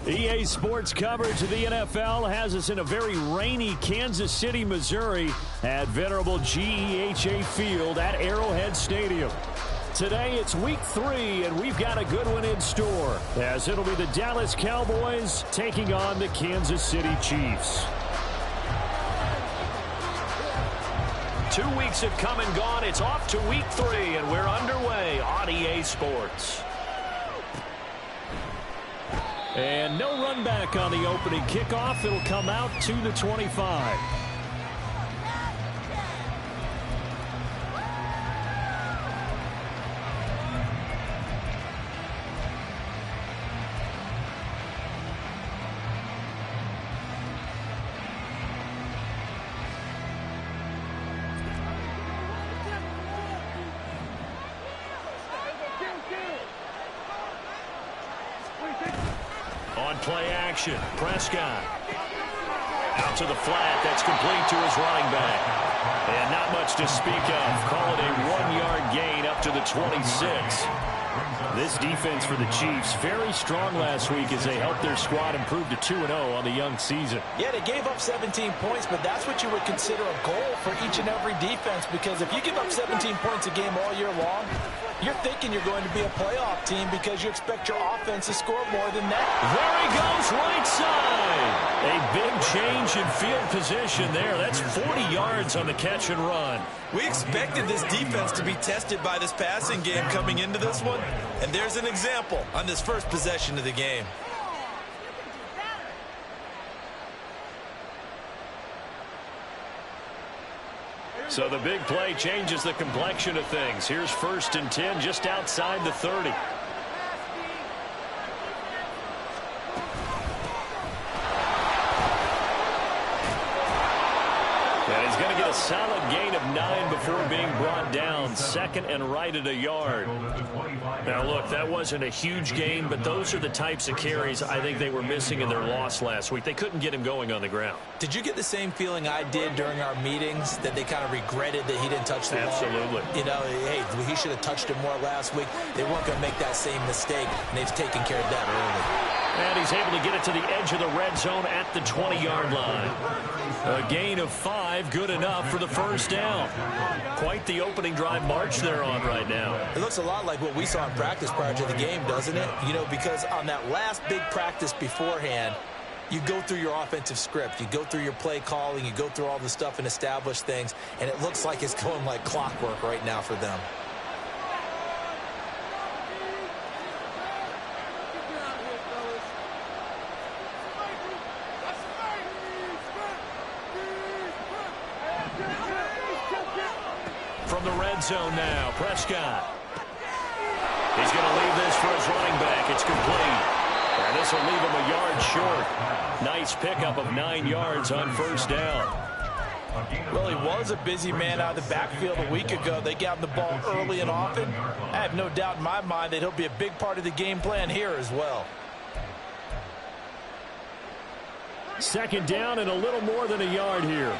EA Sports coverage of the NFL has us in a very rainy Kansas City, Missouri at venerable GEHA Field at Arrowhead Stadium. Today it's week 3, and we've got a good one in store, as it'll be the Dallas Cowboys taking on the Kansas City Chiefs. 2 weeks have come and gone. It's off to week 3, and we're underway on EA Sports. And no run back on the opening kickoff. It'll come out to the 25. On play action, Prescott. Out to the flat. That's complete to his running back. And not much to speak of. Call it a 1-yard gain up to the 26. This defense for the Chiefs, very strong last week as they helped their squad improve to 2-0 on the young season. Yeah, they gave up 17 points, but that's what you would consider a goal for each and every defense, because if you give up 17 points a game all year long, you're thinking you're going to be a playoff team because you expect your offense to score more than that. There he goes, right side. A big change in field position there. That's 40 yards on the catch and run. We expected this defense to be tested by this passing game coming into this one, and there's an example on this first possession of the game. So the big play changes the complexion of things. Here's 1st and 10 just outside the 30. And he's going to get a solid gain of 9 before being brought down. 2nd and right at a yard. Now, look, that wasn't a huge gain, but those are the types of carries I think they were missing in their loss last week. They couldn't get him going on the ground. Did you get the same feeling I did during our meetings, that they kind of regretted that he didn't touch the ball? Absolutely. You know, hey, he should have touched it more last week. They weren't going to make that same mistake, and they've taken care of that early. And he's able to get it to the edge of the red zone at the 20-yard line. A gain of 5, good enough for the first down. Quite the opening drive march they're on right now. It looks a lot like what we saw in practice prior to the game, doesn't it? You know, because on that last big practice beforehand, you go through your offensive script, you go through your play calling, you go through all the stuff and establish things, and it looks like it's going like clockwork right now for them. From the red zone now, Prescott. He's going to leave this for his running back. It's complete. And this will leave him a yard short. Nice pickup of 9 yards on first down. Well, he was a busy man out of the backfield a week ago. They got him the ball early and often. I have no doubt in my mind that he'll be a big part of the game plan here as well. 2nd down and a little more than a yard here.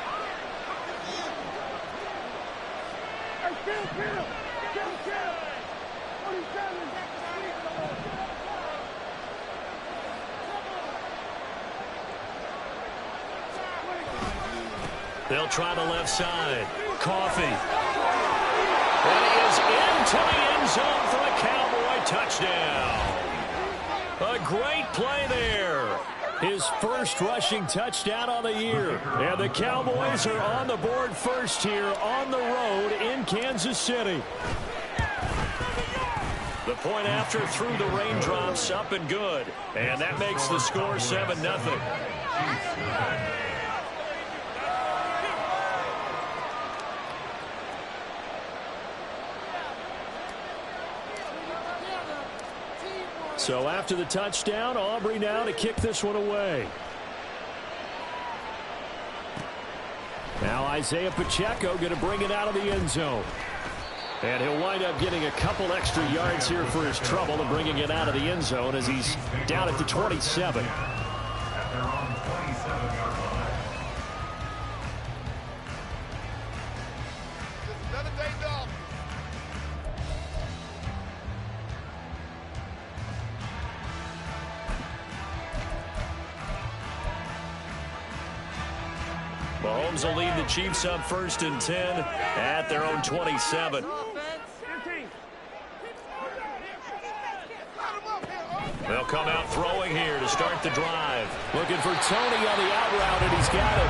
They'll try the left side. Coffee. And he is into the end zone for a Cowboy touchdown. A great play there. His first rushing touchdown on the year. And the Cowboys are on the board first here on the road in Kansas City. The point after through the raindrops, up and good. And that makes the score 7-0. So after the touchdown, Aubrey now to kick this one away. Now Isaiah Pacheco going to bring it out of the end zone. And he'll wind up getting a couple extra yards here for his trouble and bringing it out of the end zone as he's down at the 27. Mahomes will lead the Chiefs up 1st and 10 at their own 27. They'll come out throwing here to start the drive. Looking for Tony on the out route, and he's got him.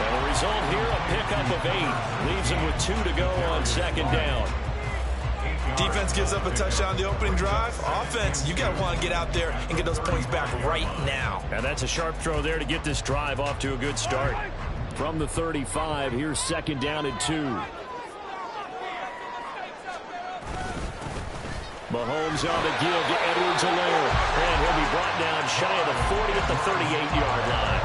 And the result here, a pickup of 8. Leaves him with 2 to go on 2nd down. Defense gives up a touchdown on the opening drive. Offense, you got to want to get out there and get those points back right now. And that's a sharp throw there to get this drive off to a good start. From the 35, here's 2nd down and 2. Mahomes on the give to Edwards-Helaire. And he'll be brought down shy of the 40 at the 38-yard line.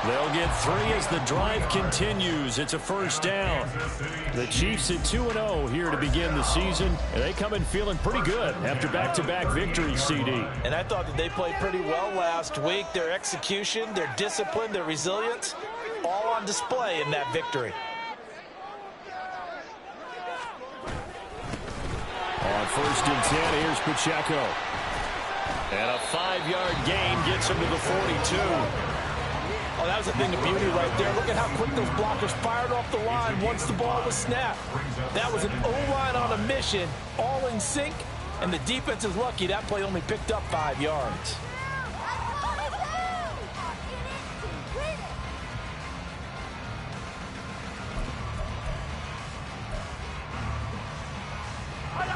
They'll get 3 as the drive continues. It's a 1st down. The Chiefs at 2-0 here to begin the season. And they come in feeling pretty good after back-to-back victories, CD. And I thought that they played pretty well last week. Their execution, their discipline, their resilience, all on display in that victory. On 1st and 10, here's Pacheco. And a 5-yard gain gets him to the 42. Oh, that was a thing of beauty right there. Look at how quick those blockers fired off the line once the ball was snapped. That was an O-line on a mission, all in sync, and the defense is lucky that play only picked up 5 yards.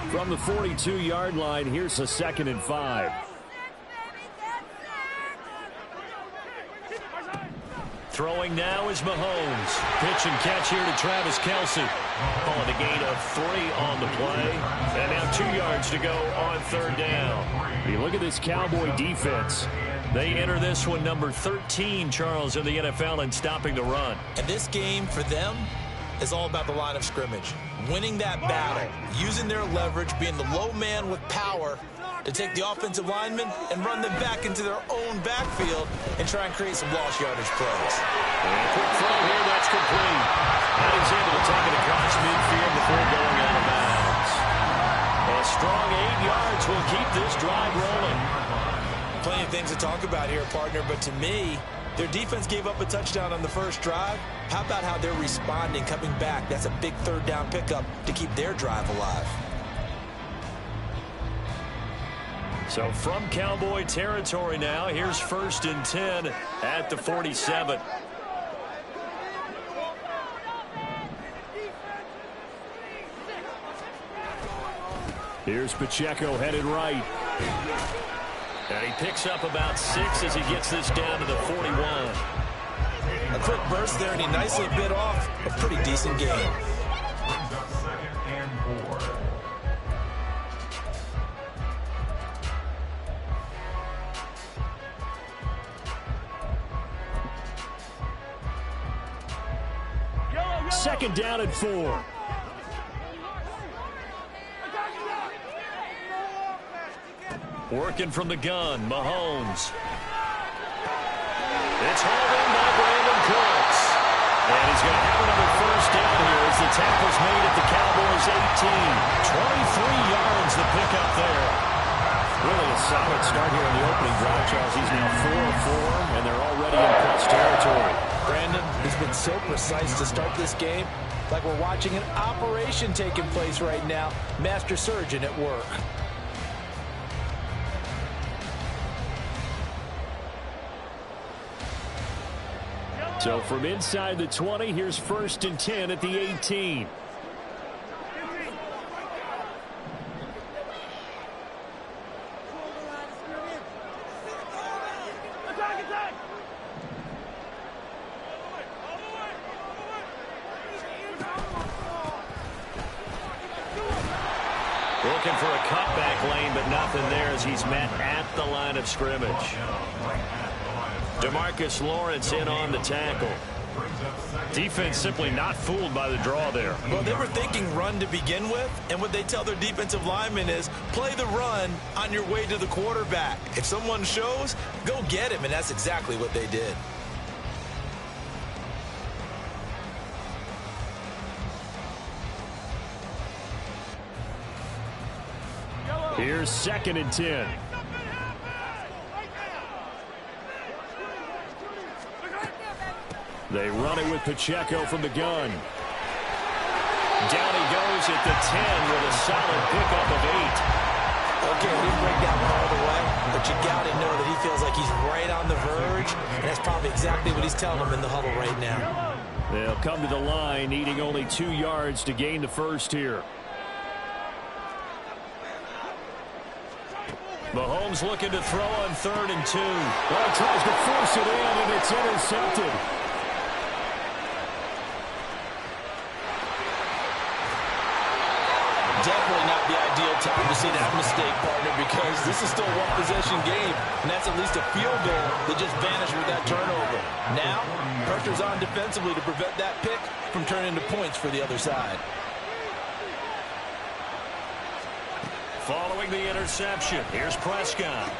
From the 42-yard line, here's a 2nd and 5. Throwing now is Mahomes. Pitch and catch here to Travis Kelce. On the gain of 3 on the play. And now 2 yards to go on 3rd down. You look at this Cowboy defense. They enter this one number 13, Charles, in the NFL in stopping the run. And this game for them is all about the line of scrimmage. Winning that battle, using their leverage, being the low man with power to take the offensive linemen and run them back into their own backfield and try and create some lost yardage plays. And a quick throw here, that's complete. And he's able to take it across midfield before going out of bounds. A strong 8 yards will keep this drive rolling. Plenty of things to talk about here, partner, but to me, their defense gave up a touchdown on the first drive. How about how they're responding, coming back? That's a big 3rd down pickup to keep their drive alive. So from Cowboy territory now, here's 1st and 10 at the 47. Here's Pacheco headed right. And he picks up about 6 as he gets this down to the 41. A quick burst there, and he nicely bit off a pretty decent game. Second down and 4. Working from the gun, Mahomes. It's hauled in by Brandon Cooks. And he's going to have another 1st down here as the tackle's made at the Cowboys' 18. 23 yards the pickup there. Really a solid start here in the opening drive, Charles. He's now 4 of 4, and they're already in plus territory. Brandon has been so precise to start this game, like we're watching an operation taking place right now. Master surgeon at work. So from inside the 20, here's 1st and 10 at the 18. Looking for a cutback plane, but nothing there as he's met at the line of scrimmage. DeMarcus Lawrence in on the tackle. Defense simply not fooled by the draw there. Well, they were thinking run to begin with, and what they tell their defensive linemen is play the run on your way to the quarterback. If someone shows, go get him, and that's exactly what they did. Here's 2nd and 10. They run it with Pacheco from the gun. Down he goes at the 10 with a solid pickup of 8. Okay, he didn't break down all the way, but you got to know that he feels like he's right on the verge, and that's probably exactly what he's telling them in the huddle right now. They'll come to the line, needing only 2 yards to gain the first here. Mahomes looking to throw on 3rd and 2. Well, tries to force it in, and it's intercepted. Definitely not the ideal time to see that mistake, partner, because this is still a one-possession game, and that's at least a field goal that just vanished with that turnover. Now, pressure's on defensively to prevent that pick from turning into points for the other side. Following the interception, here's Prescott.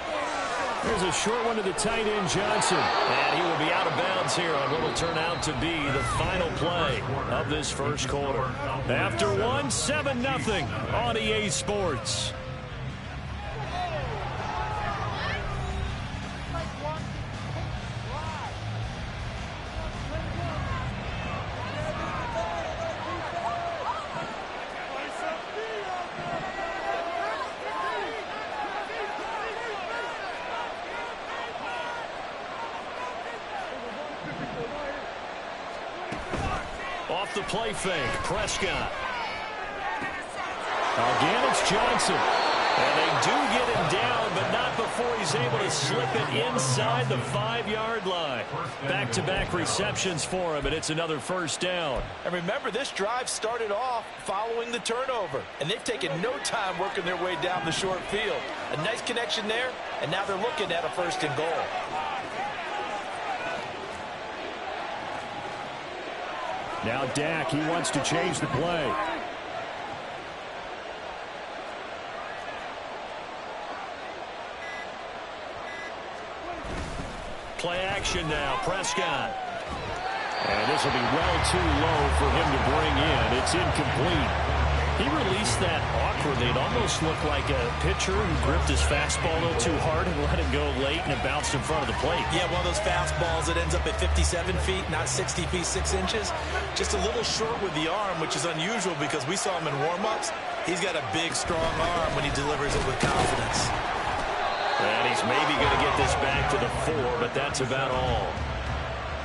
There's a short one to the tight end, Johnson. And he will be out of bounds here on what will turn out to be the final play of this first quarter. After 1, 7-0 on EA Sports. Off the play fake, Prescott. Again, it's Johnson. And they do get him down, but not before he's able to slip it inside the 5-yard line. Back-to-back receptions for him, and it's another first down. And remember, this drive started off following the turnover, and they've taken no time working their way down the short field. A nice connection there, and now they're looking at a 1st and goal. Now Dak, he wants to change the play. Play action now, Prescott. And this will be well too low for him to bring in. It's incomplete. He released that awkwardly. It almost looked like a pitcher who gripped his fastball a little too hard and let it go late, and it bounced in front of the plate. Yeah, one of those fastballs that ends up at 57 feet, not 60 feet, 6 inches. Just a little short with the arm, which is unusual because we saw him in warm-ups. He's got a big, strong arm when he delivers it with confidence. And he's maybe going to get this back to the 4, but that's about all.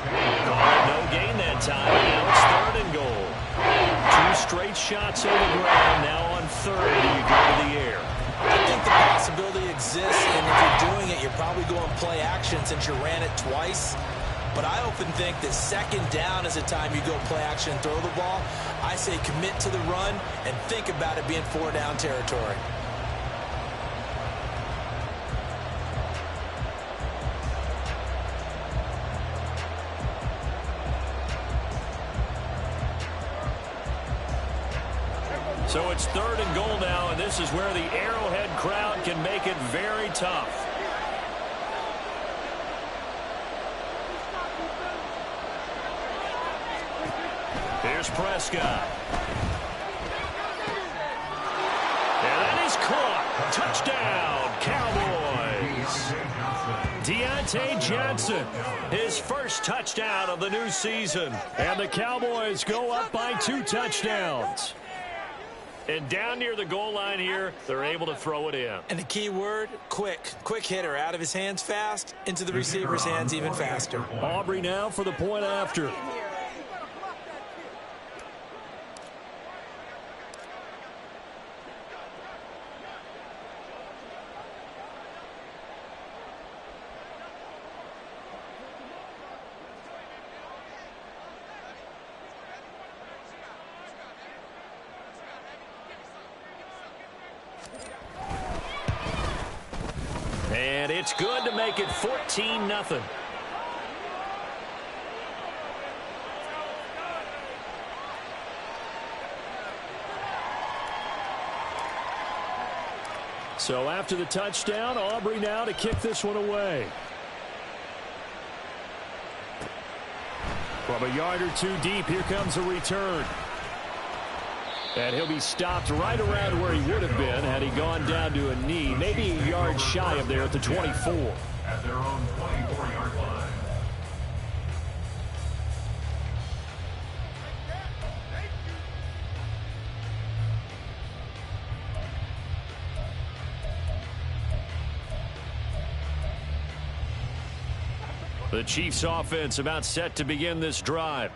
No gain that time, and now it's 3rd and goal. 2 straight shots on the ground. Now on 3rd, do you go to the air? I think the possibility exists, and if you're doing it, you're probably going play action since you ran it twice. But I often think that 2nd down is the time you go play action and throw the ball. I say commit to the run and think about it being 4-down territory. So it's 3rd and goal now, and this is where the Arrowhead crowd can make it very tough. Here's Prescott. And that is caught. Touchdown, Cowboys. Deontay Johnson, his first touchdown of the new season. And the Cowboys go up by 2 touchdowns. And down near the goal line here, they're able to throw it in. And the key word, quick. Quick hitter, out of his hands fast, into the receiver's hands even faster. Aubrey now for the point after. it's good to make it 14-0. So after the touchdown, Aubrey now to kick this one away. From a yard or two deep, here comes a return. And he'll be stopped right around where he would have been had he gone down to a knee, maybe a yard shy of there at the 24. At their own 24-yard line. The Chiefs offense about set to begin this drive.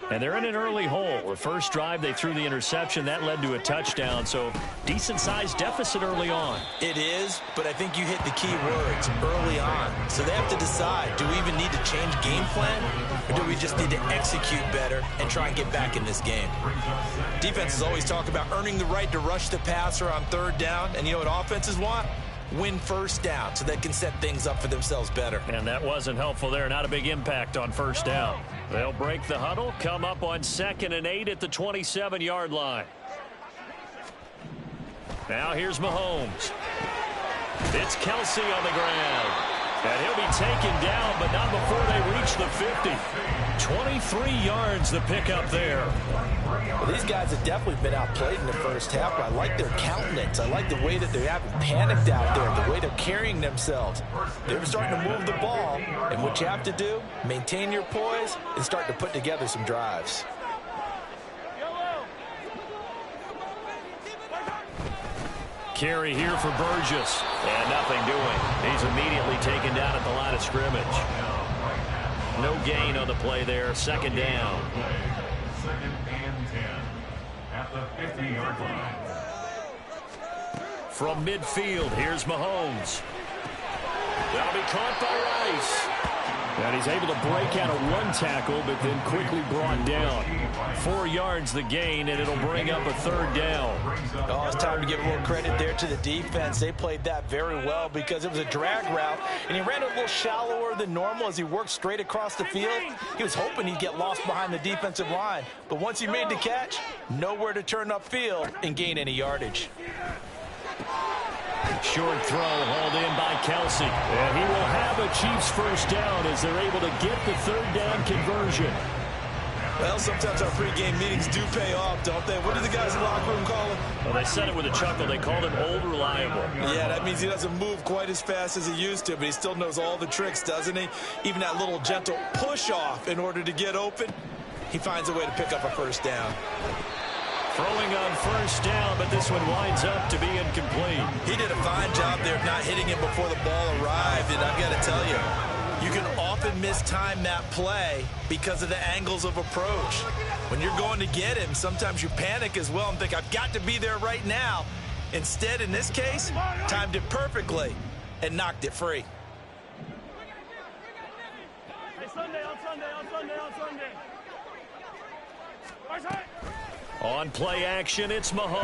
And they're in an early hole. The first drive, they threw the interception. That led to a touchdown, so decent-sized deficit early on. It is, but I think you hit the key words, early on. So they have to decide, do we even need to change game plan, or do we just need to execute better and try and get back in this game? Defenses always talk about earning the right to rush the passer on third down, and you know what offenses want? Win first down so they can set things up for themselves better. And that wasn't helpful there. Not a big impact on first down. They'll break the huddle, come up on 2nd and 8 at the 27-yard line. Now here's Mahomes. It's Kelsey on the ground. And he'll be taken down, but not before they reach the 50. 23 yards the pickup there. Well, these guys have definitely been outplayed in the first half. I like their countenance. I like the way that they haven't panicked out there, the way they're carrying themselves. They're starting to move the ball, and what you have to do, maintain your poise and start to put together some drives. Carry here for Burgess. And nothing doing. He's immediately taken down at the line of scrimmage. No gain on the play there. 2nd down. 2nd and 10 at the 50-yard line. From midfield, here's Mahomes. That'll be caught by Rice. And he's able to break out of one tackle, but then quickly brought down. 4 yards the gain, and it'll bring up a 3rd down. Oh, it's time to give a little credit there to the defense. They played that very well because it was a drag route, and he ran a little shallower than normal as he worked straight across the field. He was hoping he'd get lost behind the defensive line, but once he made the catch, nowhere to turn upfield and gain any yardage. Short throw hauled in by Kelsey. And he will have a Chiefs first down as they're able to get the 3rd down conversion. Well, sometimes our pregame meetings do pay off, don't they? What do the guys in the locker room call him? Well, they said it with a chuckle. They called him old reliable. Yeah, that means he doesn't move quite as fast as he used to, but he still knows all the tricks, doesn't he? Even that little gentle push-off in order to get open, he finds a way to pick up a first down. Throwing on first down, but this one winds up to be incomplete. He did a fine job there of not hitting him before the ball arrived, and I've got to tell you, you can often mistime that play because of the angles of approach. When you're going to get him, sometimes you panic as well and think, I've got to be there right now. Instead, in this case, timed it perfectly and knocked it free. Hey, Sunday. On play action, it's Mahomes.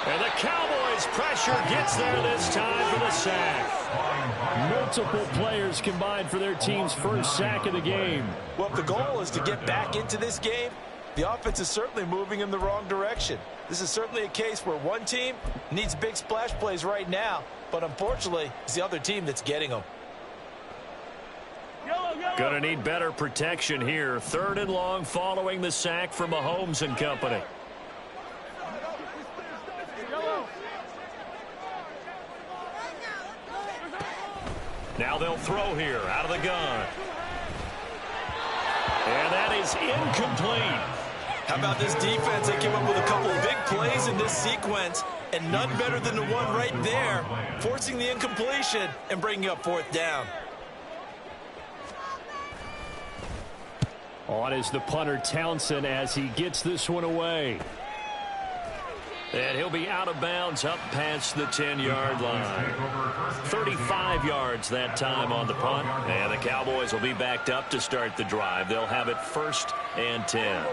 And the Cowboys' pressure gets there this time for the sack. Multiple players combined for their team's first sack of the game. Well, if the goal is to get back into this game, the offense is certainly moving in the wrong direction. This is certainly a case where one team needs big splash plays right now, but unfortunately, it's the other team that's getting them. Gonna need better protection here. 3rd and long following the sack from Mahomes and company. Now they'll throw here out of the gun. And that is incomplete. How about this defense? They came up with a couple of big plays in this sequence, and none better than the one right there, forcing the incompletion and bringing up 4th down. On is the punter Townsend as he gets this one away. And he'll be out of bounds up past the 10-yard line. 35 yards that time on the punt. And the Cowboys will be backed up to start the drive. They'll have it 1st and 10.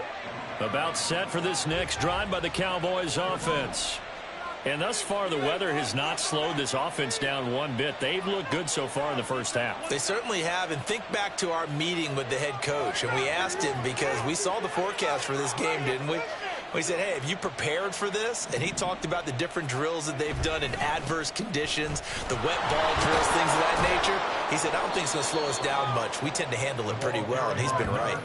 About set for this next drive by the Cowboys offense. And thus far, the weather has not slowed this offense down one bit. They've looked good so far in the first half. They certainly have. And think back to our meeting with the head coach. And we asked him, because we saw the forecast for this game, didn't we? We said, hey, have you prepared for this? And he talked about the different drills that they've done in adverse conditions, the wet ball drills, things of that nature. He said, I don't think it's going to slow us down much. We tend to handle it pretty well, and he's been right.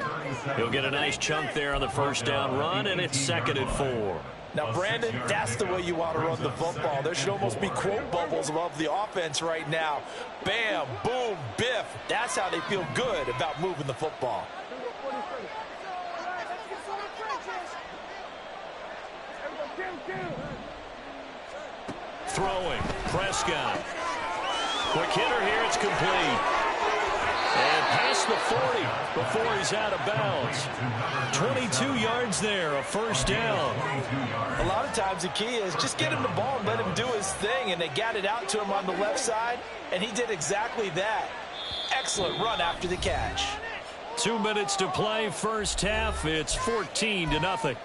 He'll get a nice chunk there on the first down run, and it's 2nd and 4. Now, Brandon, that's the way you want to run the football. There should almost be quote bubbles above the offense right now. Bam, boom, biff. That's how they feel good about moving the football. Throwing, Prescott. Quick hitter here, it's complete. And past the 40 before he's out of bounds. 22 yards there, a first down. A lot of times the key is just get him the ball and let him do his thing, and they got it out to him on the left side, and he did exactly that. Excellent run after the catch. 2 minutes to play, first half. It's 14-0.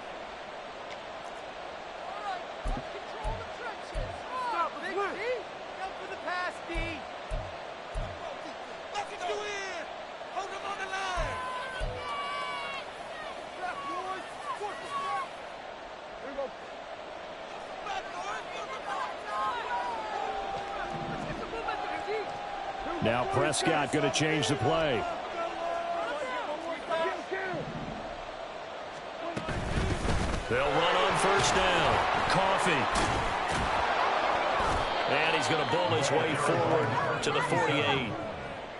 Now Prescott going to change the play. They'll run on first down. Coffee. And he's going to bull his way forward to the 48.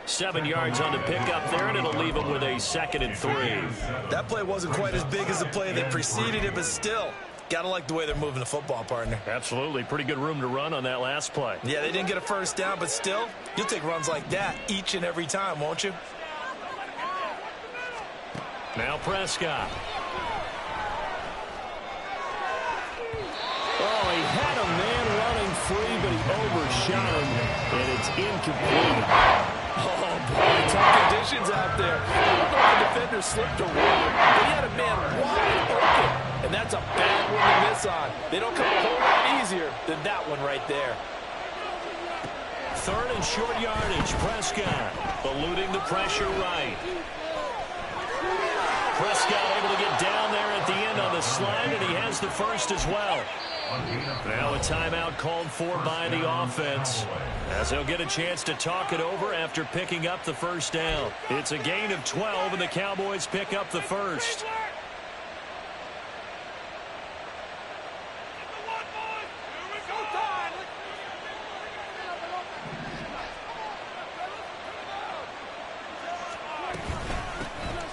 7 yards on the pickup there, and it'll leave him with a 2nd and 3. That play wasn't quite as big as the play that preceded it, but still, gotta like the way they're moving the football, partner. Absolutely. Pretty good room to run on that last play. Yeah, they didn't get a first down, but still, you'll take runs like that each and every time, won't you? Now Prescott. Oh, he had a man running free, but he overshot him, and it's incomplete. Oh, boy, tough conditions out there. I don't know if the defender slipped or what, but he had a man wide open, and that's a bad one to miss on. They don't come a whole lot easier than that one right there. 3rd and short yardage. Prescott eluding the pressure right. Prescott able to get down there at the end on the slide, and he has the first as well. Now a timeout called for by the offense, as they'll get a chance to talk it over after picking up the first down. It's a gain of 12, and the Cowboys pick up the first.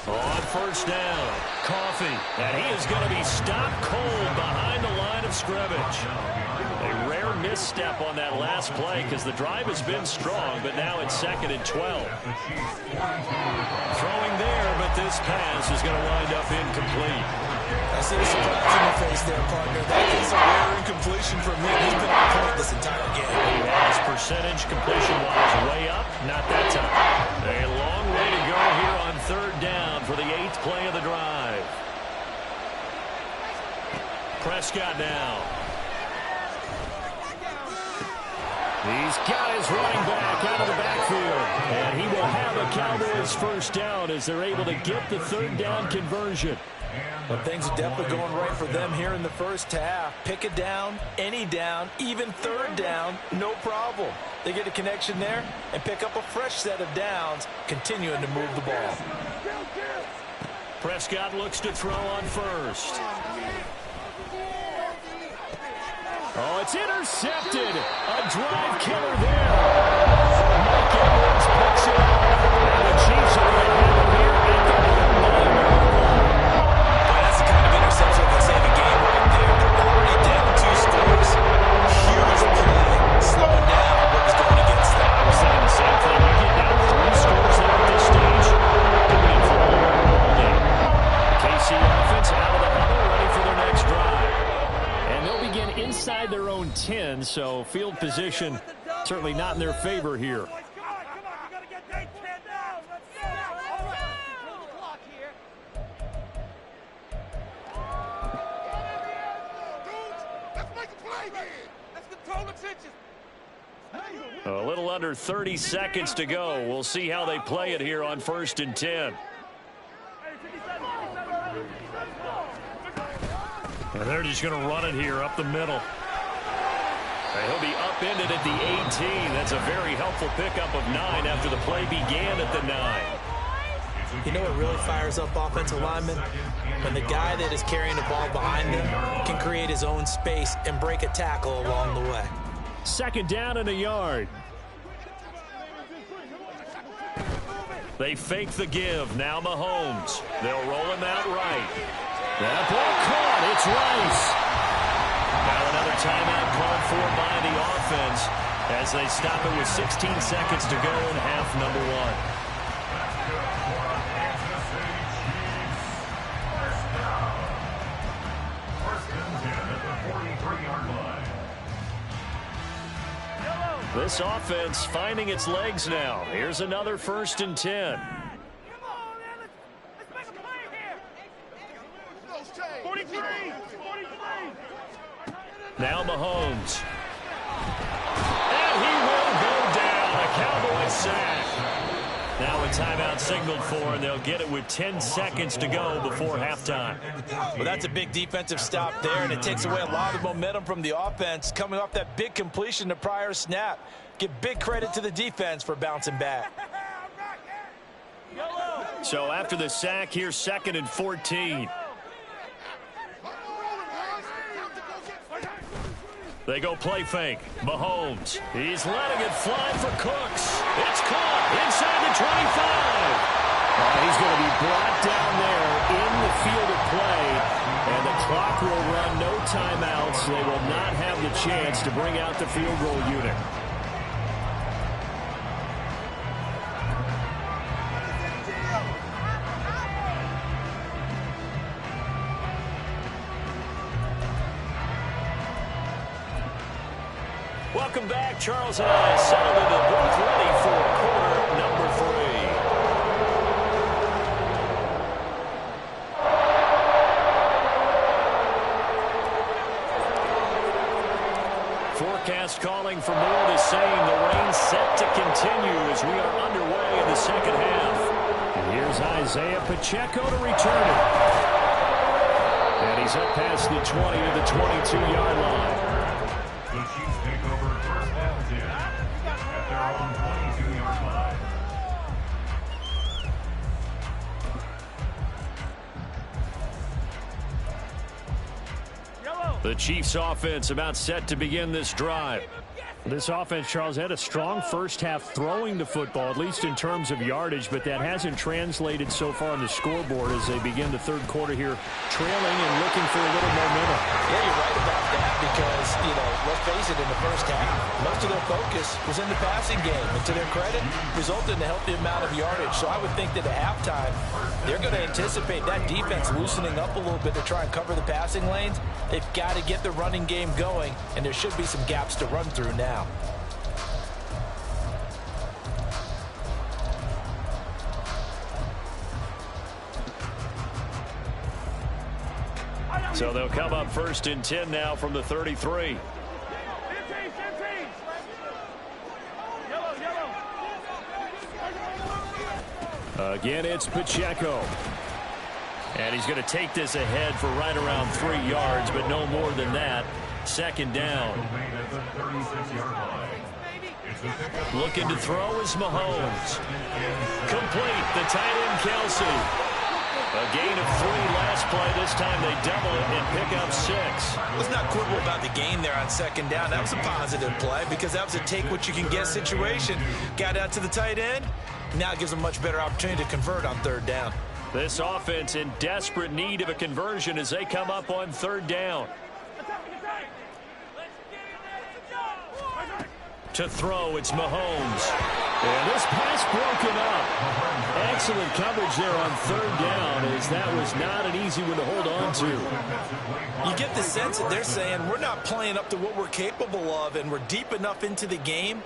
On first down, Coffee, and he is going to be stopped cold behind the line of scrimmage. A rare misstep on that last play because the drive has been strong, but now it's 2nd and 12. Throwing there, but this pass is going to wind up incomplete. I see the surprise in your face there, partner. That is a rare incompletion from him. He's been on point this entire game. He has percentage completion-wise way up, not that time. A long way to go here on 3rd down for the 8th play of the drive. Prescott now. He's got his running back out of the backfield, and he will have a Cowboys first down as they're able to get the 3rd down conversion. But things are definitely going right for them here in the first half. Pick a down, any down, even 3rd down, no problem. They get a connection there and pick up a fresh set of downs, continuing to move the ball. Prescott looks to throw on first. Oh, it's intercepted. A drive killer there. Mike Edwards picks it up. And the Chiefs are going to have it here at the 9-yard line. That's the kind of interception that save a game right there. They're already down 2 scores. Huge play. Slowing down what was going against them. I'm saying the same thing. You get down 3 scores there at this stage. You're in for a long ball game. The KC offense out of the huddle, ready for their next drive. And they'll begin inside their own 10, so field position certainly not in their favor here. A little under 30 seconds to go. We'll see how they play it here on 1st and 10. And they're just going to run it here up the middle. And he'll be upended at the 18. That's a very helpful pickup of 9 after the play began at the 9. You know what really fires up offensive linemen? When the guy that is carrying the ball behind them can create his own space and break a tackle along the way. 2nd down and a yard. They fake the give. Now Mahomes. They'll roll him out right. That ball caught. It's Rice. Now another timeout called for by the offense as they stop it with 16 seconds to go in half number 1. This offense finding its legs now. Here's another 1st and 10. Now Mahomes. And he will go down. A Cowboy sack. Now a timeout signaled for, and they'll get it with 10 seconds to go before halftime. Well, that's a big defensive stop there, and it takes away a lot of momentum from the offense coming off that big completion the prior snap. Give big credit to the defense for bouncing back. So after the sack, here's 2nd and 14. They go play fake. Mahomes. He's letting it fly for Cooks. It's caught inside the 25. He's going to be brought down there in the field of play, and the clock will run no timeouts. They will not have the chance to bring out the field goal unit. Welcome back. Charles and I settled in the booth ready for quarter number 3. Forecast calling for more the same. The rain set to continue as we are underway in the 2nd half. And here's Isaiah Pacheco to return it. And he's up past the 20 to the 22-yard line. The Chiefs take over 1st and 10 at their own 22-yard line. The Chiefs offense about set to begin this drive. This offense, Charles, had a strong first half throwing the football, at least in terms of yardage, but that hasn't translated so far on the scoreboard as they begin the 3rd quarter here, trailing and looking for a little momentum. Yeah, you're right about that because, let's face it, in the first half, most of their focus was in the passing game. And to their credit, resulted in a healthy amount of yardage. So I would think that at halftime, they're going to anticipate that defense loosening up a little bit to try and cover the passing lanes. They've got to get the running game going, and there should be some gaps to run through now. So they'll come up 1st and 10 now from the 33. Again, it's Pacheco. And he's going to take this ahead for right around 3 yards, but no more than that. 2nd down. Looking to throw is Mahomes. Complete. The tight end, Kelsey. A gain of 3 last play. This time they double it and pick up 6. Let's not quibble about the gain there on 2nd down. That was a positive play because that was a take-what-you-can-get situation. Got out to the tight end. Now it gives them a much better opportunity to convert on 3rd down. This offense in desperate need of a conversion as they come up on 3rd down. To throw, it's Mahomes. And this pass broken up. Excellent coverage there on 3rd down as that was not an easy one to hold on to. You get the sense that they're saying we're not playing up to what we're capable of, and we're deep enough into the game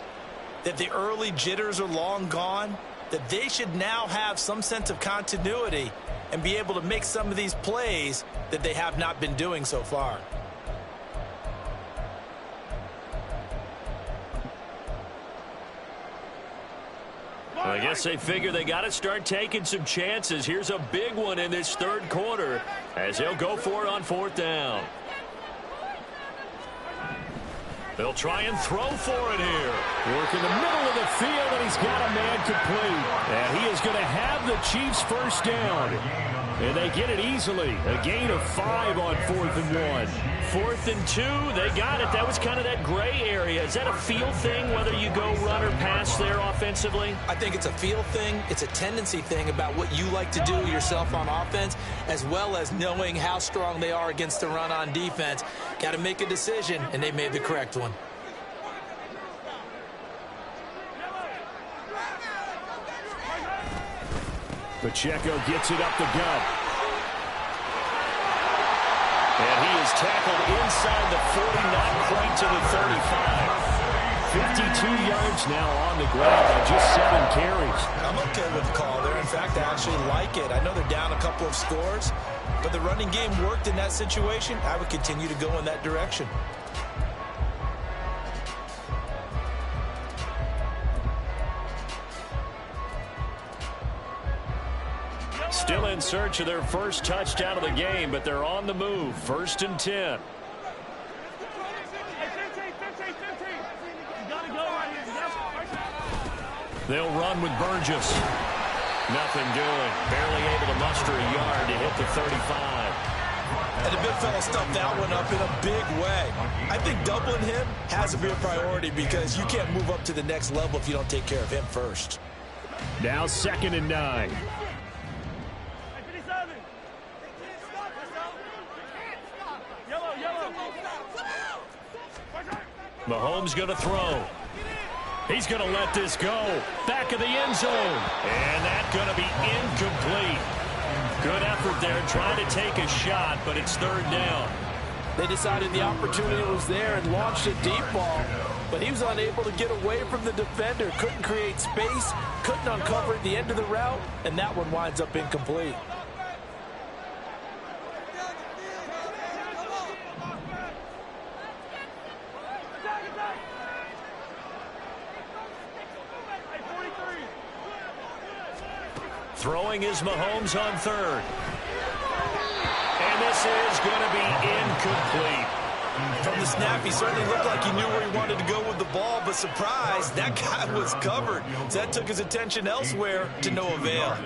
that the early jitters are long gone, that they should now have some sense of continuity and be able to make some of these plays that they have not been doing so far. I guess they figure they got to start taking some chances. Here's a big one in this third quarter as he'll go for it on fourth down. They'll try and throw for it here. Work in the middle of the field, and he's got a man complete. And he is going to have the Chiefs first down. And they get it easily. A gain of 5 on 4th and 1. 4th and 2, they got it. That was kind of that gray area. Is that a feel thing, whether you go run or pass there offensively? I think it's a feel thing. It's a tendency thing about what you like to do yourself on offense, as well as knowing how strong they are against the run on defense. Got to make a decision, and they made the correct one. Pacheco gets it up the gut. And he is tackled inside the 40, not quite to the 35. 52 yards now on the ground on just 7 carries. I'm okay with the call there. In fact, I actually like it. I know they're down a couple of scores, but the running game worked in that situation. I would continue to go in that direction. Still in search of their first touchdown of the game, but they're on the move. 1st and 10. They'll run with Burgess. Nothing doing. Barely able to muster a yard to hit the 35. And the big fella stuffed that one up in a big way. I think doubling him has to be a priority because you can't move up to the next level if you don't take care of him first. Now 2nd and 9. Mahomes going to throw. He's going to let this go. Back of the end zone. And that's going to be incomplete. Good effort there trying to take a shot, but it's 3rd down. They decided the opportunity was there and launched a deep ball, but he was unable to get away from the defender. Couldn't create space, couldn't uncover at the end of the route, and that one winds up incomplete. Throwing is Mahomes on 3rd. And this is going to be incomplete. From the snap, he certainly looked like he knew where he wanted to go with the ball, but surprise, that guy was covered. So that took his attention elsewhere to no avail.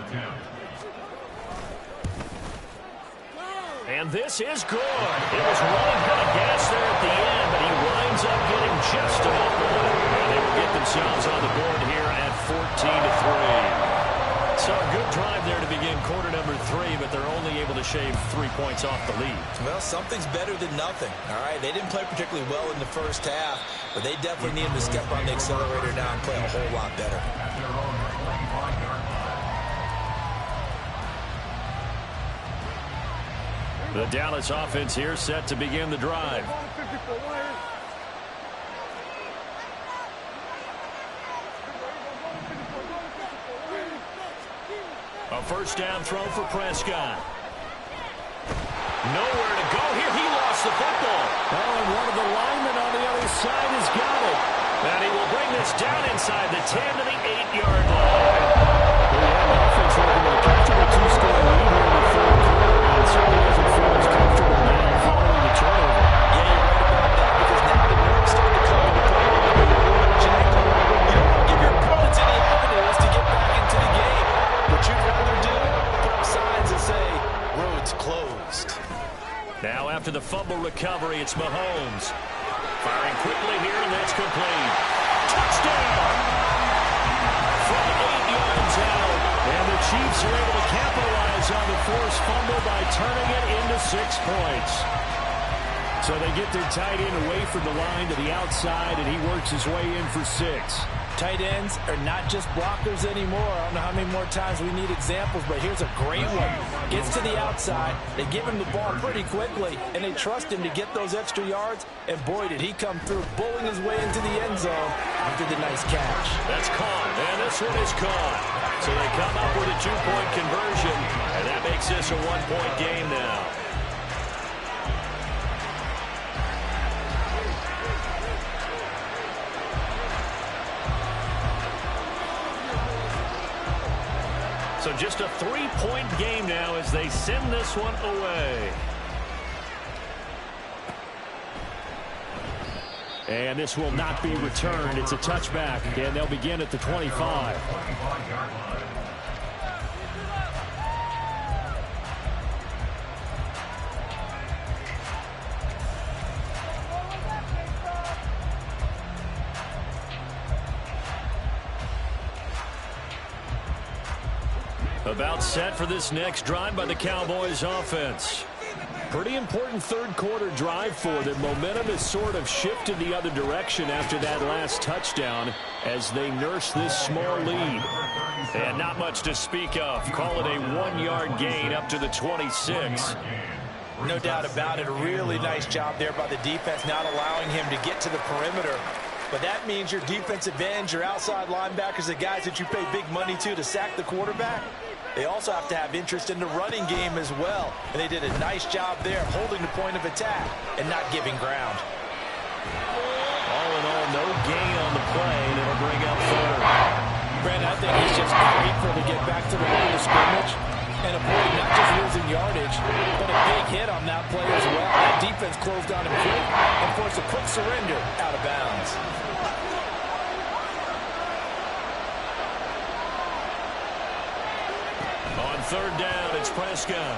And this is good. It was running kind of gas there at the end, but he winds up getting just enough on it. And they will get themselves on the board here at 14-3. So a good drive there to begin quarter number 3, but they're only able to shave 3 points off the lead. Well, something's better than nothing. All right, they didn't play particularly well in the first half, but they definitely need to step on the accelerator now and play a whole lot better. The Dallas offense here set to begin the drive. A first down throw for Prescott. Nowhere to go here. He lost the football. Oh, and one of the linemen on the other side has got it. And he will bring this down inside the 10 to the 8-yard line. The offense looking at a comfortable 2-score lead here in the 3rd quarter, and certainly doesn't feel as comfortable now following the turnover. Yeah, you're right about that, because now the nerves starting to come into play. You don't want to give your opponents any avenues to get back into the game. What you'd rather do, put up signs and say, road's closed. Now after the fumble recovery, it's Mahomes. Firing quickly here, and that's complete. Touchdown! From 8 yards out. And the Chiefs are able to capitalize on the forced fumble by turning it into 6 points. So they get their tight end away from the line to the outside, and he works his way in for 6. Tight ends are not just blockers anymore. I don't know how many more times we need examples, but here's a great one. Gets to the outside, they give him the ball pretty quickly, and they trust him to get those extra yards, and boy, did he come through, bowling his way into the end zone after the nice catch. That's caught, and this one is caught. So they come up with a 2-point conversion, and that makes this a 1-point game now. So just a 3-point game now as they send this one away. And this will not be returned. It's a touchback, and they'll begin at the 25. About set for this next drive by the Cowboys offense. Pretty important third quarter drive for them. Momentum has sort of shifted the other direction after that last touchdown as they nurse this small lead. And not much to speak of. Call it a 1-yard gain up to the 26. No doubt about it. A really nice job there by the defense, not allowing him to get to the perimeter. But that means your defensive ends, your outside linebackers, the guys that you pay big money to sack the quarterback, they also have to have interest in the running game as well. And they did a nice job there holding the point of attack and not giving ground. All in all, no gain on the play. That'll bring up third. Brandon, I think he's just grateful to get back to the line of scrimmage and avoid not just losing yardage, but a big hit on that play as well. That defense closed on him quick and forced a quick surrender out of bounds. On third down, it's Prescott.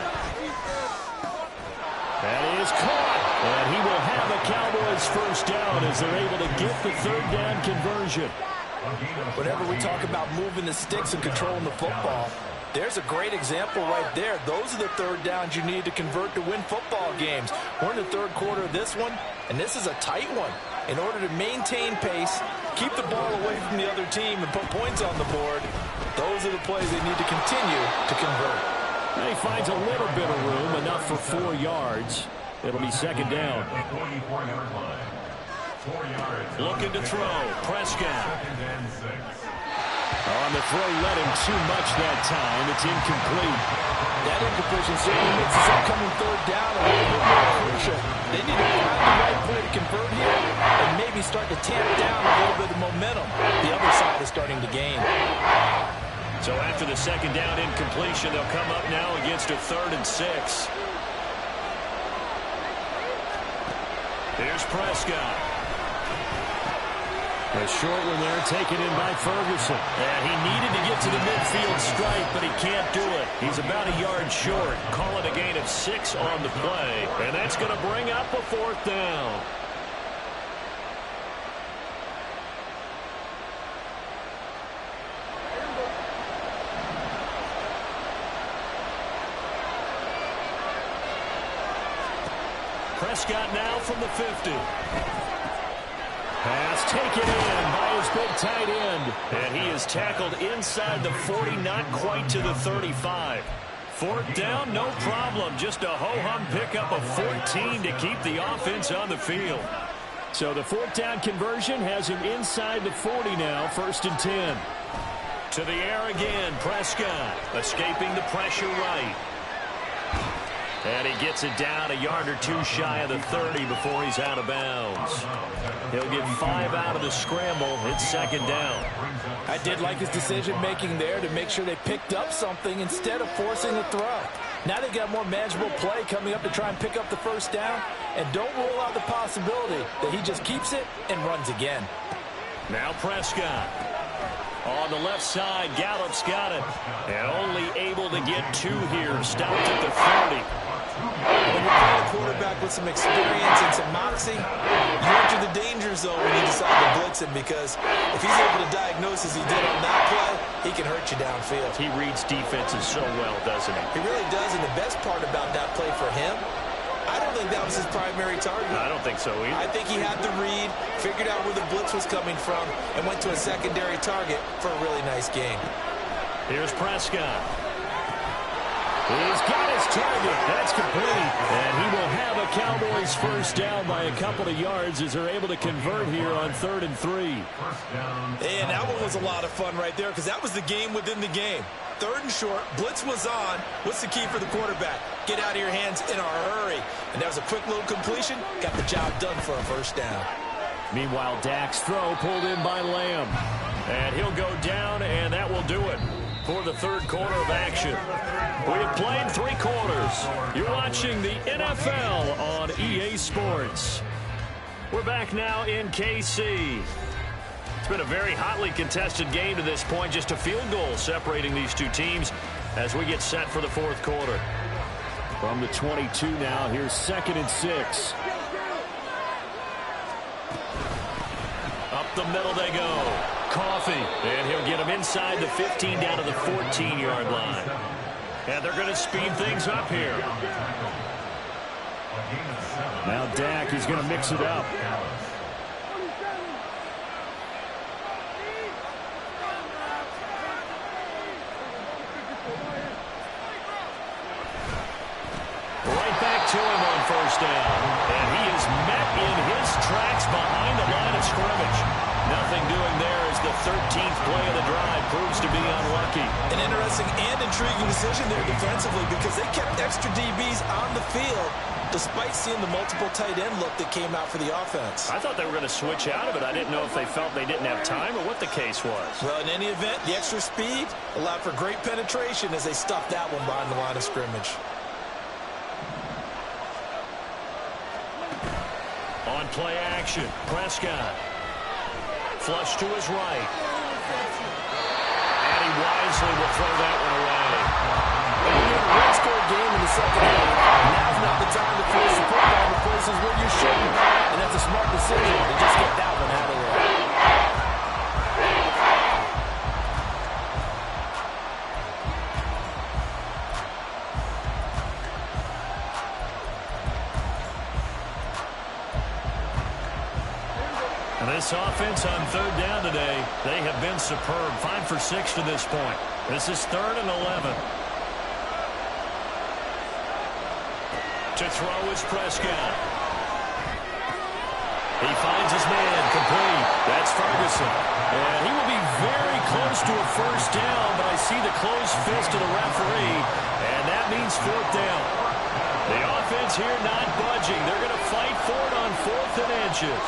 That is caught. And he will have a Cowboys first down as they're able to get the third down conversion. Whenever we talk about moving the sticks and controlling the football, there's a great example right there. Those are the third downs you need to convert to win football games. We're in the third quarter of this one, and this is a tight one. In order to maintain pace, keep the ball away from the other team, and put points on the board, those are the plays they need to continue to convert. And he finds a little bit of room, enough for 4 yards. It'll be second down. Looking to throw. Prescott. On the throw, let him too much that time. It's incomplete. That incompletion certainly makes this upcoming third down a little bit more crucial. They need to find the right play to convert here and maybe start to tamp down a little bit of momentum. The other side is starting to gain. So after the second down incompletion, they'll come up now against a 3rd and 6. Here's Prescott. A short one there taken in by Ferguson. And he needed to get to the midfield stripe, but he can't do it. He's about a yard short. Call it a gain of 6 on the play. And that's going to bring up a 4th down. Prescott now from the 50. Pass taken in by his big tight end. And he is tackled inside the 40, not quite to the 35. 4th down, no problem. Just a ho-hum pickup of 14 to keep the offense on the field. So the 4th down conversion has him inside the 40 now, 1st and 10. To the air again, Prescott escaping the pressure right. And he gets it down a yard or 2 shy of the 30 before he's out of bounds. He'll get 5 out of the scramble. It's second down. I did like his decision-making there to make sure they picked up something instead of forcing a throw. Now they got more manageable play coming up to try and pick up the first down. And don't rule out the possibility that he just keeps it and runs again. Now Prescott. On the left side, Gallup's got it. And only able to get 2 here. Stopped at the 30. When you're playing a quarterback with some experience and some moxie, you enter the danger zone when you decide to blitz him, because if he's able to diagnose as he did on that play, he can hurt you downfield. He reads defenses so well, doesn't he? He really does, and the best part about that play for him, I don't think that was his primary target. I don't think so either. I think he had the read, figured out where the blitz was coming from, and went to a secondary target for a really nice gain. Here's Prescott. He's got his target. That's complete. And he will have a Cowboys first down by a couple of yards as they're able to convert here on 3rd and 3. And that one was a lot of fun right there, because that was the game within the game. 3rd and short, blitz was on. What's the key for the quarterback? Get out of your hands in a hurry. And that was a quick little completion. Got the job done for a first down. Meanwhile, Dak's throw pulled in by Lamb. And he'll go down, and that will do it. for the third quarter of action. We have played 3 quarters. You're watching the NFL on EA Sports. We're back now in KC. It's been a very hotly contested game to this point. Just a field goal separating these two teams as we get set for the fourth quarter. From the 22 now, here's 2nd and 6. Up the middle they go. Coffee, and he'll get him inside the 15 down to the 14-yard line. And they're going to speed things up here. Now Dak, he's going to mix it up. Right back to him on first down. And he is met in his tracks behind the line of scrimmage. Nothing doing there as the 13th play of the drive proves to be unlucky. An interesting and intriguing decision there defensively because they kept extra DBs on the field despite seeing the multiple tight end look that came out for the offense. I thought they were going to switch out of it. I didn't know if they felt they didn't have time or what the case was. Well, in any event, the extra speed allowed for great penetration as they stuffed that one behind the line of scrimmage. On play action, Prescott. Flush to his right. And he wisely will throw that one away. When you're in a one-score game in the second half, now's not the time to force the football in the places where you shouldn't. And that's a smart decision to just get that one out of there. This offense on third down today, they have been superb. 5 for 6 to this point. This is 3rd and 11. To throw is Prescott. He finds his man complete. That's Ferguson. And he will be very close to a first down, but I see the closed fist of the referee, and that means 4th down. The offense here not budging. They're going to fight for it on 4th and inches.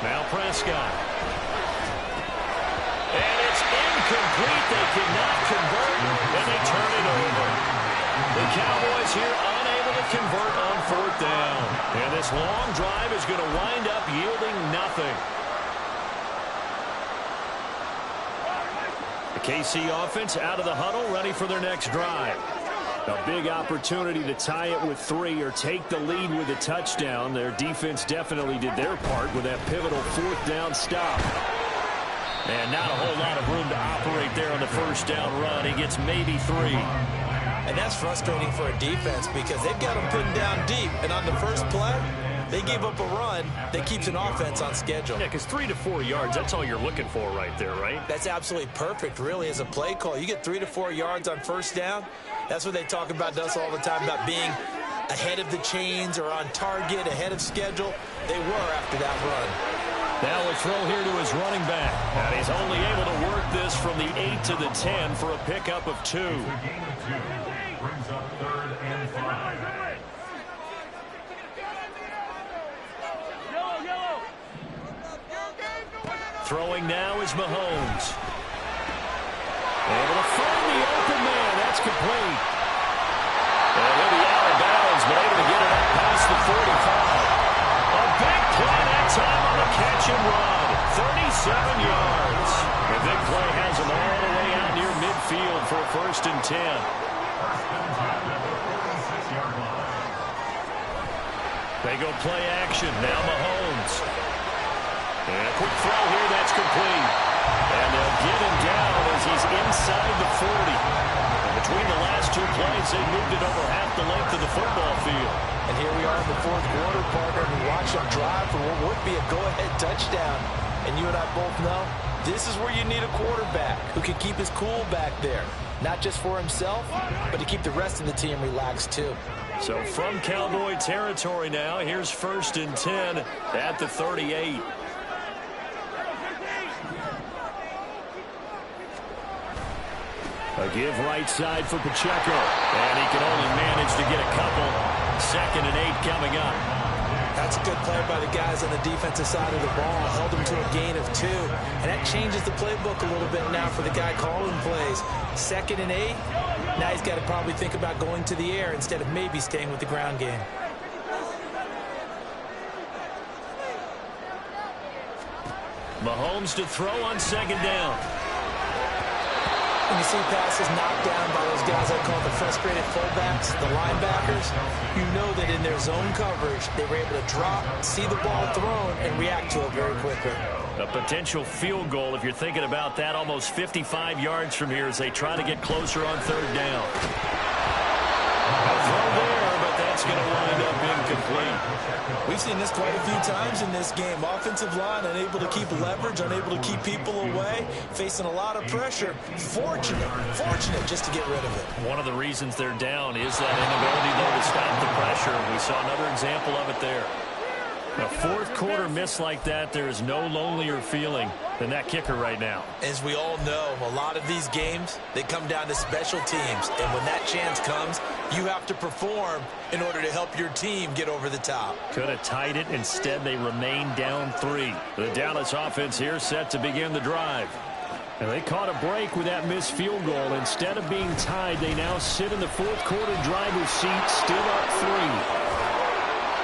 Now Prescott. And it's incomplete. They cannot convert, and they turn it over. The Cowboys here unable to convert on 4th down. And this long drive is going to wind up yielding nothing. The KC offense out of the huddle, ready for their next drive. A big opportunity to tie it with 3 or take the lead with a touchdown. Their defense definitely did their part with that pivotal 4th down stop. And not a whole lot of room to operate there on the first down run. He gets maybe 3. And that's frustrating for a defense because they've got them pinned down deep. And on the first play, they gave up a run that keeps an offense on schedule. Yeah, because 3 to 4 yards, that's all you're looking for right there, right? That's absolutely perfect, really, as a play call. You get 3 to 4 yards on first down. That's what they talk about to us all the time, about being ahead of the chains or on target, ahead of schedule. They were after that run. Now a throw here to his running back. And he's only able to work this from the 8 to the 10 for a pickup of 2. The gain of 2 brings up 3rd and 5. Throwing now is Mahomes. Able to find the open man. That's complete. And he'll be out of bounds, but able to get it up past the 45. A big play that time on the catch and run. 37 yards. The big play has him all the way out near midfield for 1st and 10. They go play action. Now Mahomes. And a quick throw here. That's complete. And they'll get him down as he's inside the 40. And between the last 2 plays, they moved it over half the length of the football field. And here we are in the 4th quarter, partner, and we watch them drive for what would be a go-ahead touchdown. And you and I both know this is where you need a quarterback who can keep his cool back there. Not just for himself, but to keep the rest of the team relaxed too. So from Cowboy territory now, here's 1st and 10 at the 38. A give right side for Pacheco. And he can only manage to get a couple. 2nd and 8 coming up. That's a good play by the guys on the defensive side of the ball. Held them to a gain of 2. And that changes the playbook a little bit now for the guy calling plays. 2nd and 8. Now he's got to probably think about going to the air instead of maybe staying with the ground game. Mahomes to throw on 2nd down. When you see passes knocked down by those guys I call the frustrated fullbacks, the linebackers, you know that in their zone coverage, they were able to drop, see the ball thrown, and react to it very quickly. A potential field goal, if you're thinking about that, almost 55 yards from here as they try to get closer on 3rd down. A throw there, but that's going to wind up incomplete. We've seen this quite a few times in this game. Offensive line unable to keep leverage, unable to keep people away, facing a lot of pressure. Fortunate just to get rid of it. One of the reasons they're down is that inability, though, to stop the pressure. We saw another example of it there. A 4th quarter miss like that, there is no lonelier feeling than that kicker right now. As we all know, a lot of these games, they come down to special teams. And when that chance comes, you have to perform in order to help your team get over the top. Could have tied it. Instead, they remain down 3. The Dallas offense here set to begin the drive. And they caught a break with that missed field goal. Instead of being tied, they now sit in the 4th quarter driver's seat, still up 3.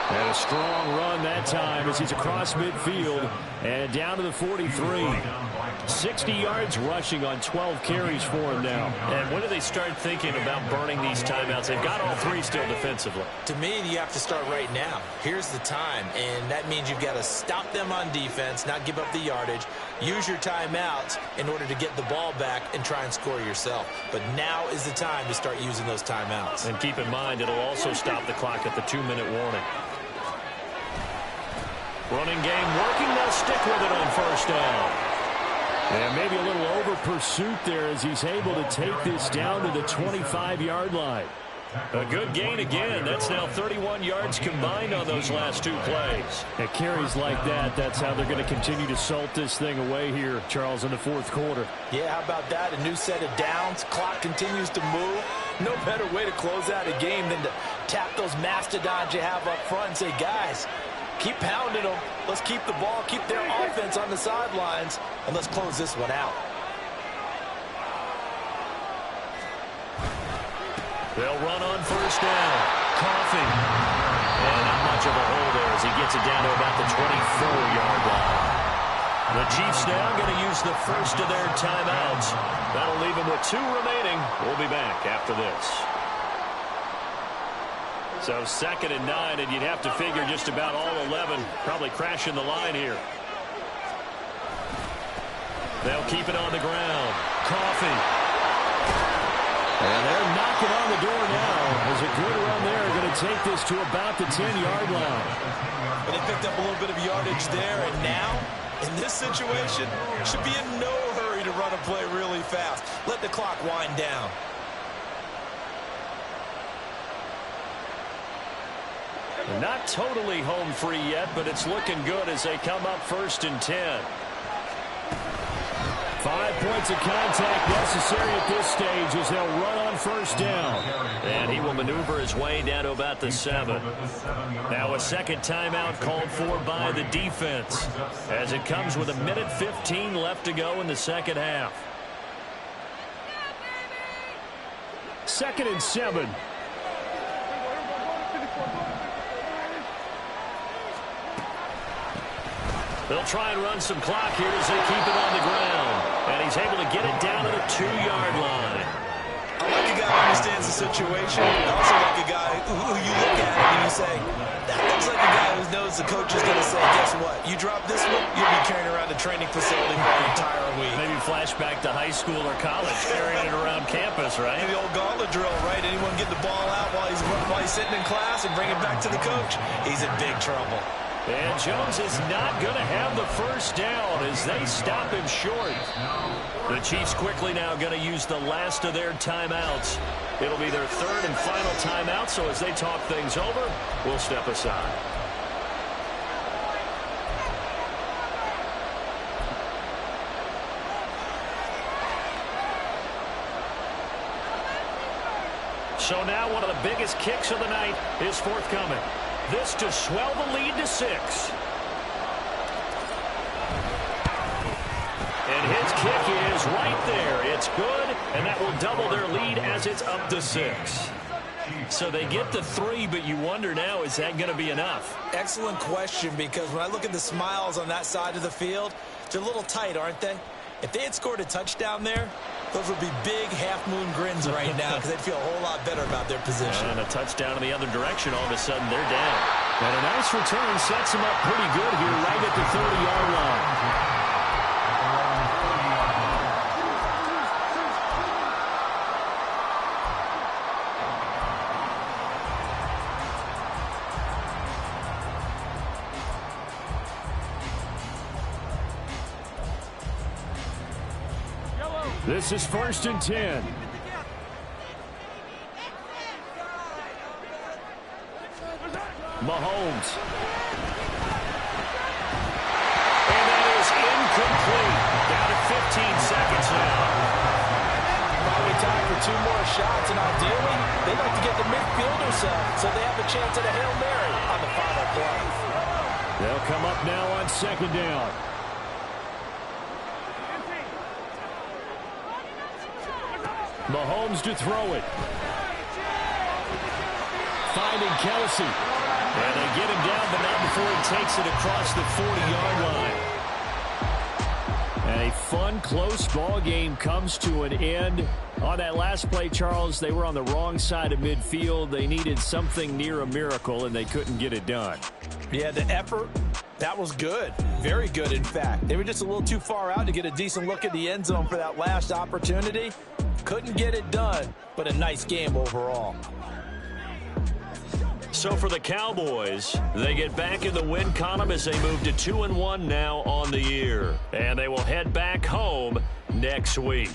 And a strong run that time as he's across midfield and down to the 43. 60 yards rushing on 12 carries for him now. And when do they start thinking about burning these timeouts? They've got all 3 still defensively. To me, you have to start right now. Here's the time, and that means you've got to stop them on defense, not give up the yardage, use your timeouts in order to get the ball back and try and score yourself. But now is the time to start using those timeouts. And keep in mind, it'll also stop the clock at the 2-minute warning. Running game working. They'll stick with it on 1st down. And maybe a little over pursuit there as he's able to take this down to the 25-yard line. A good gain again. That's now 31 yards combined on those last 2 plays. It carries like that. That's how they're going to continue to salt this thing away here, Charles, in the 4th quarter. Yeah, how about that? A new set of downs. Clock continues to move. No better way to close out a game than to tap those mastodons you have up front and say, guys, keep pounding them. Let's keep the ball, keep their offense on the sidelines, and let's close this one out. They'll run on 1st down. Coffee. And not much of a hole there as he gets it down to about the 24-yard line. The Chiefs now going to use the first of their timeouts. That'll leave them with 2 remaining. We'll be back after this. So 2nd and 9, and you'd have to figure just about all 11 probably crashing the line here. They'll keep it on the ground. Coffee. And they're knocking on the door now as a good run there. Going to take this to about the 10-yard line. But they picked up a little bit of yardage there, and now, in this situation, should be in no hurry to run a play really fast. Let the clock wind down. Not totally home free yet, but it's looking good as they come up 1st and 10. 5 points of contact necessary at this stage as they'll run on 1st down. And he will maneuver his way down to about the 7. Now a 2nd timeout called for by the defense as it comes with 1:15 left to go in the 2nd half. 2nd and 7. They'll try and run some clock here as they keep it on the ground. And he's able to get it down to the 2-yard line. I like a guy who understands the situation. I also like a guy who you look at and you say, that looks like a guy who knows the coach is going to say, guess what? You drop this one, you'll be carrying around a training facility for an entire week. Maybe flashback to high school or college, carrying it around campus, right? The old gauntlet drill, right? Anyone get the ball out while he's sitting in class and bring it back to the coach? He's in big trouble. And Jones is not going to have the 1st down as they stop him short. The Chiefs quickly now going to use the last of their timeouts. It'll be their 3rd and final timeout, so as they talk things over, we'll step aside. So now one of the biggest kicks of the night is forthcoming. This to swell the lead to 6. And his kick is right there. It's good, and that will double their lead as it's up to 6. So they get the 3, but you wonder now, is that going to be enough? Excellent question, because when I look at the smiles on that side of the field, they're a little tight, aren't they? If they had scored a touchdown there, those would be big half-moon grins right now because they'd feel a whole lot better about their position. And a touchdown in the other direction, all of a sudden they're down. And a nice return sets them up pretty good here right at the 30-yard line. This is 1st and 10. Mahomes. And that is incomplete. Down to 15 seconds now. Probably time for 2 more shots, and ideally, they'd like to get the midfield or so they have a chance at a Hail Mary on the final play. They'll come up now on 2nd down. Mahomes to throw it. Finding Kelsey. And they get him down, but not before he takes it across the 40-yard line. And a fun, close ball game comes to an end. On that last play, Charles, they were on the wrong side of midfield. They needed something near a miracle, and they couldn't get it done. Yeah, the effort, that was good. Very good, in fact. They were just a little too far out to get a decent look at the end zone for that last opportunity. Couldn't get it done, but a nice game overall. So for the Cowboys, they get back in the win column as they move to 2-1 now on the year. And they will head back home next week.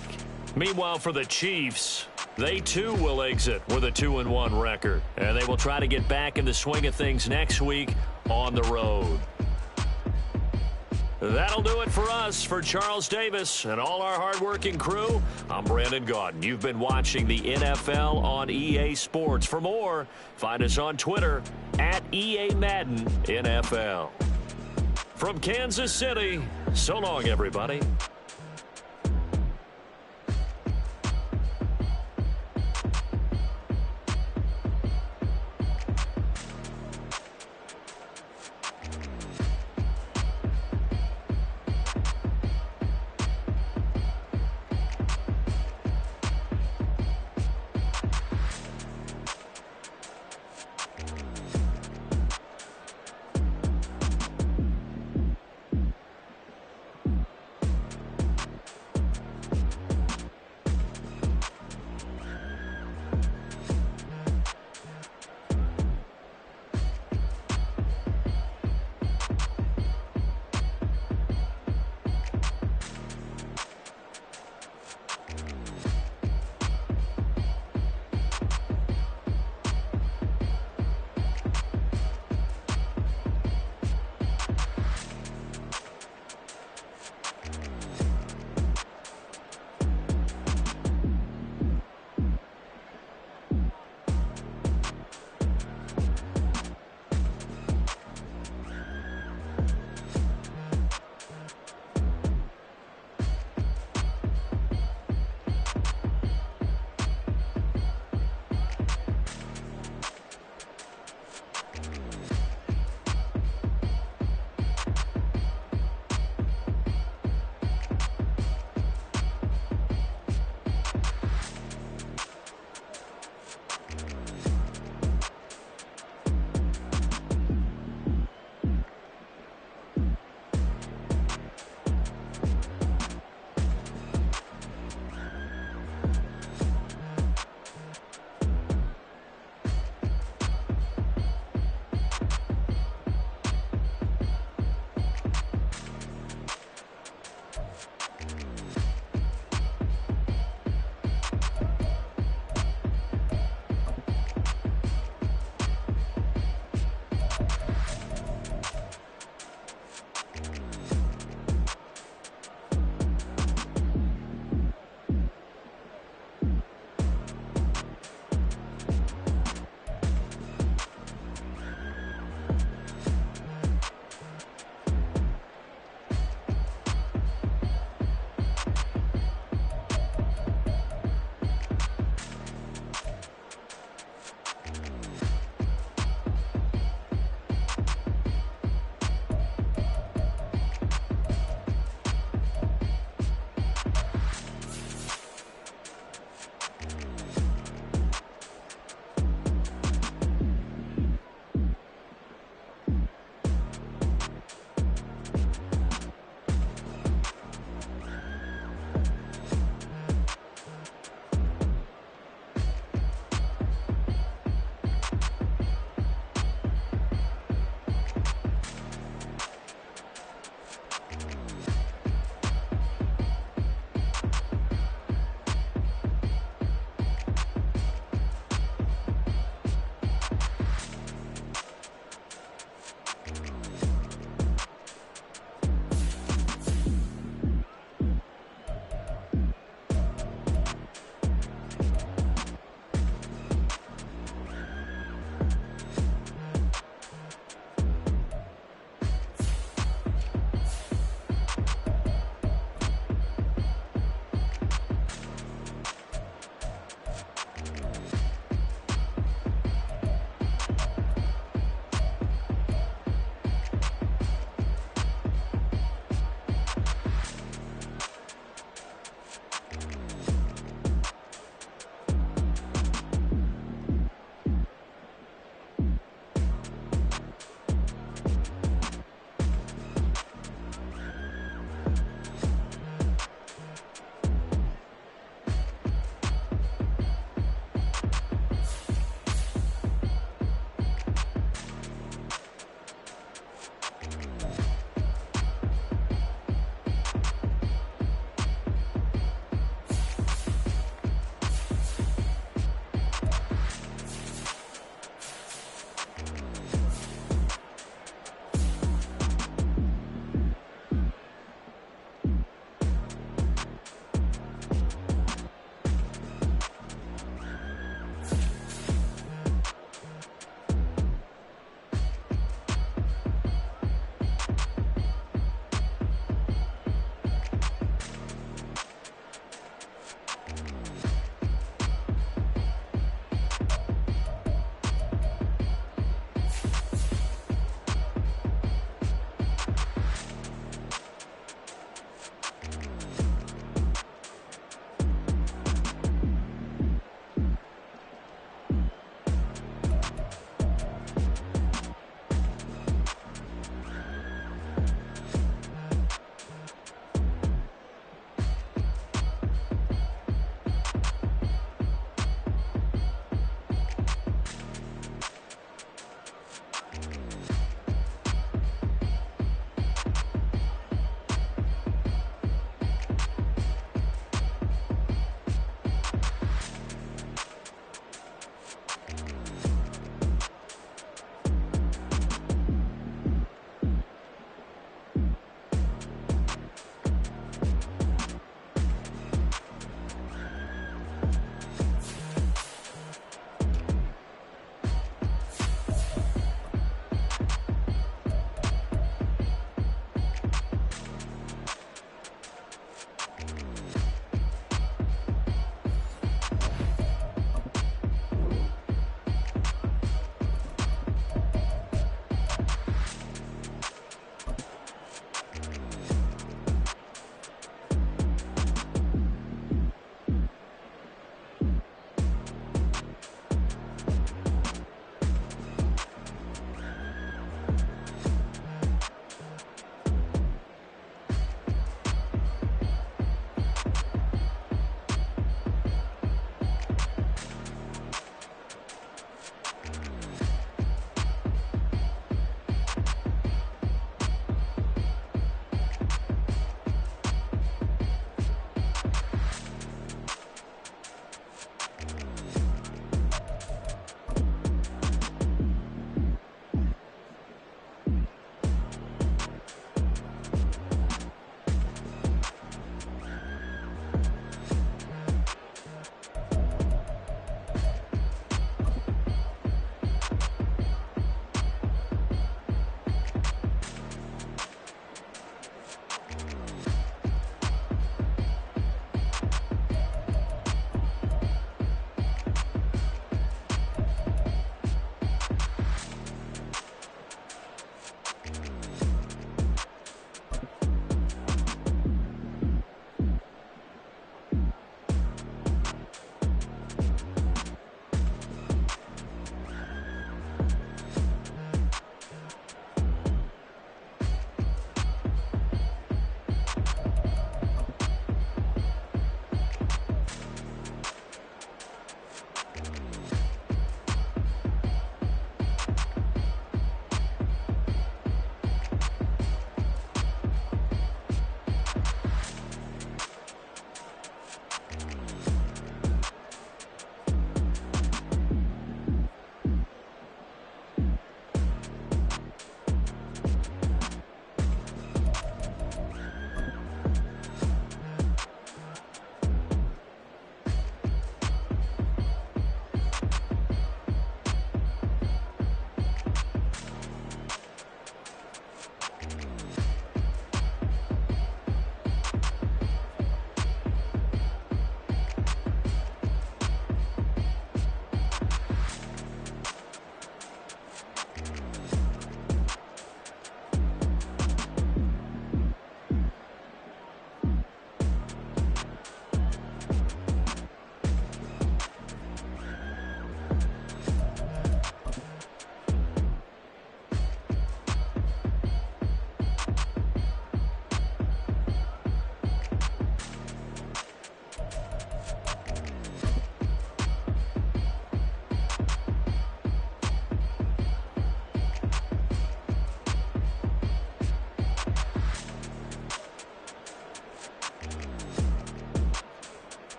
Meanwhile, for the Chiefs, they too will exit with a 2-1 record. And they will try to get back in the swing of things next week on the road. That'll do it for us. For Charles Davis and all our hardworking crew, I'm Brandon Gaudin. You've been watching the NFL on EA Sports. For more, find us on Twitter at EA Madden NFL. From Kansas City, so long, everybody.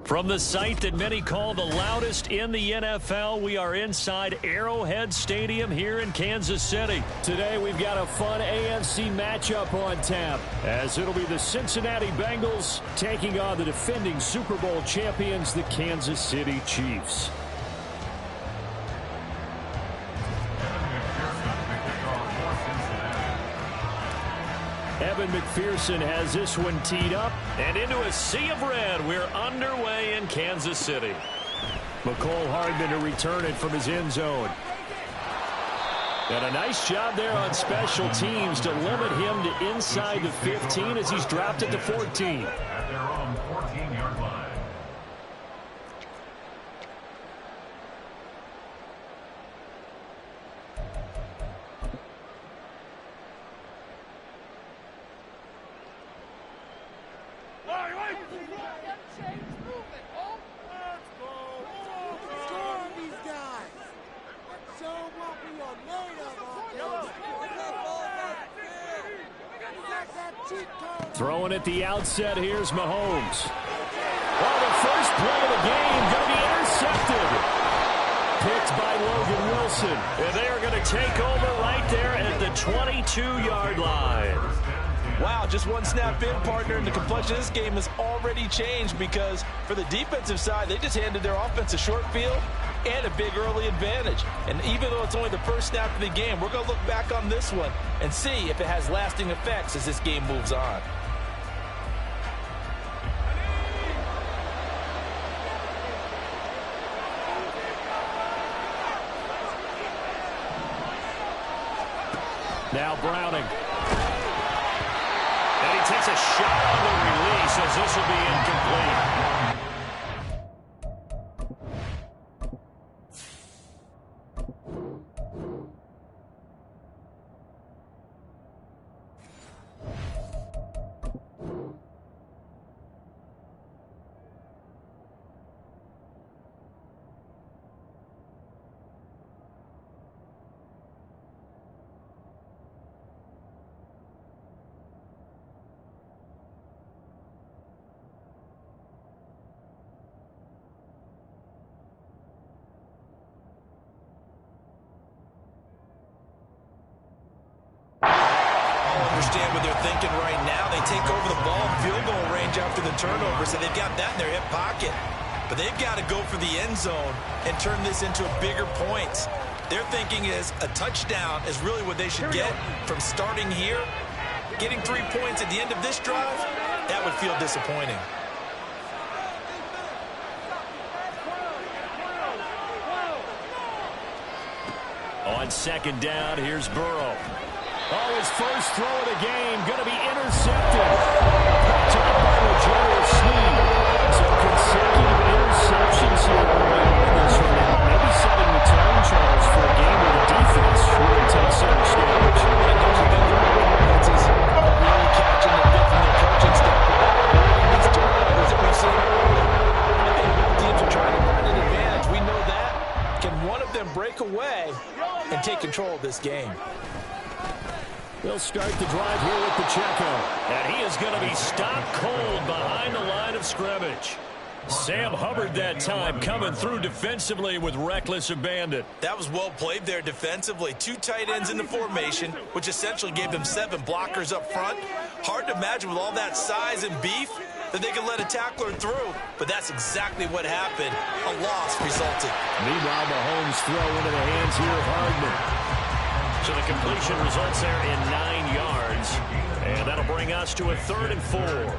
From the site that many call the loudest in the NFL, we are inside Arrowhead Stadium here in Kansas City. Today we've got a fun AFC matchup on tap, as it'll be the Cincinnati Bengals taking on the defending Super Bowl champions, the Kansas City Chiefs. Evan McPherson has this one teed up. And into a sea of red, we're underway in Kansas City. McCole Hardman to return it from his end zone. And a nice job there on special teams to limit him to inside the 15 as he's dropped it to 14. At their own 14-yard line. Throwing at the outset, here's Mahomes. Oh, the first play of the game going to be intercepted. Picked by Logan Wilson. And they are going to take over right there at the 22-yard line. Wow, just one snap in, partner, and the complexion of this game has already changed because for the defensive side, they just handed their offense a short field and a big early advantage. And even though it's only the first snap of the game, we're going to look back on this one and see if it has lasting effects as this game moves on. Now Browning. And he takes a shot on the release as this will be incomplete. Understand what they're thinking right now. They take over the ball in field goal range after the turnover, so they've got that in their hip pocket. But they've got to go for the end zone and turn this into a bigger points. Their thinking is a touchdown is really what they should get from starting here. Getting 3 points at the end of this drive, that would feel disappointing. On second down, here's Burrow. Oh, his first throw of the game going to be intercepted. Picked up by L'Jarius Sneed. So consecutive interceptions here early on this one. Maybe setting the tone, Charles, for a game where the defense really takes center stage. And don't you think the offenses are really catching the bit from their coaching staff? These turnovers that we've seen early. I think both teams are trying to find an advantage. We know that. Can one of them break away and take control of this game? They'll start the drive here with Pacheco. And he is going to be stopped cold behind the line of scrimmage. Sam Hubbard that time coming through defensively with reckless abandon. That was well played there defensively. 2 tight ends in the formation, which essentially gave them 7 blockers up front. Hard to imagine with all that size and beef that they could let a tackler through, but that's exactly what happened. A loss resulted. Meanwhile, Mahomes throw into the hands here of Hardman. So the completion results there in 9 yards. And that'll bring us to a 3rd and 4.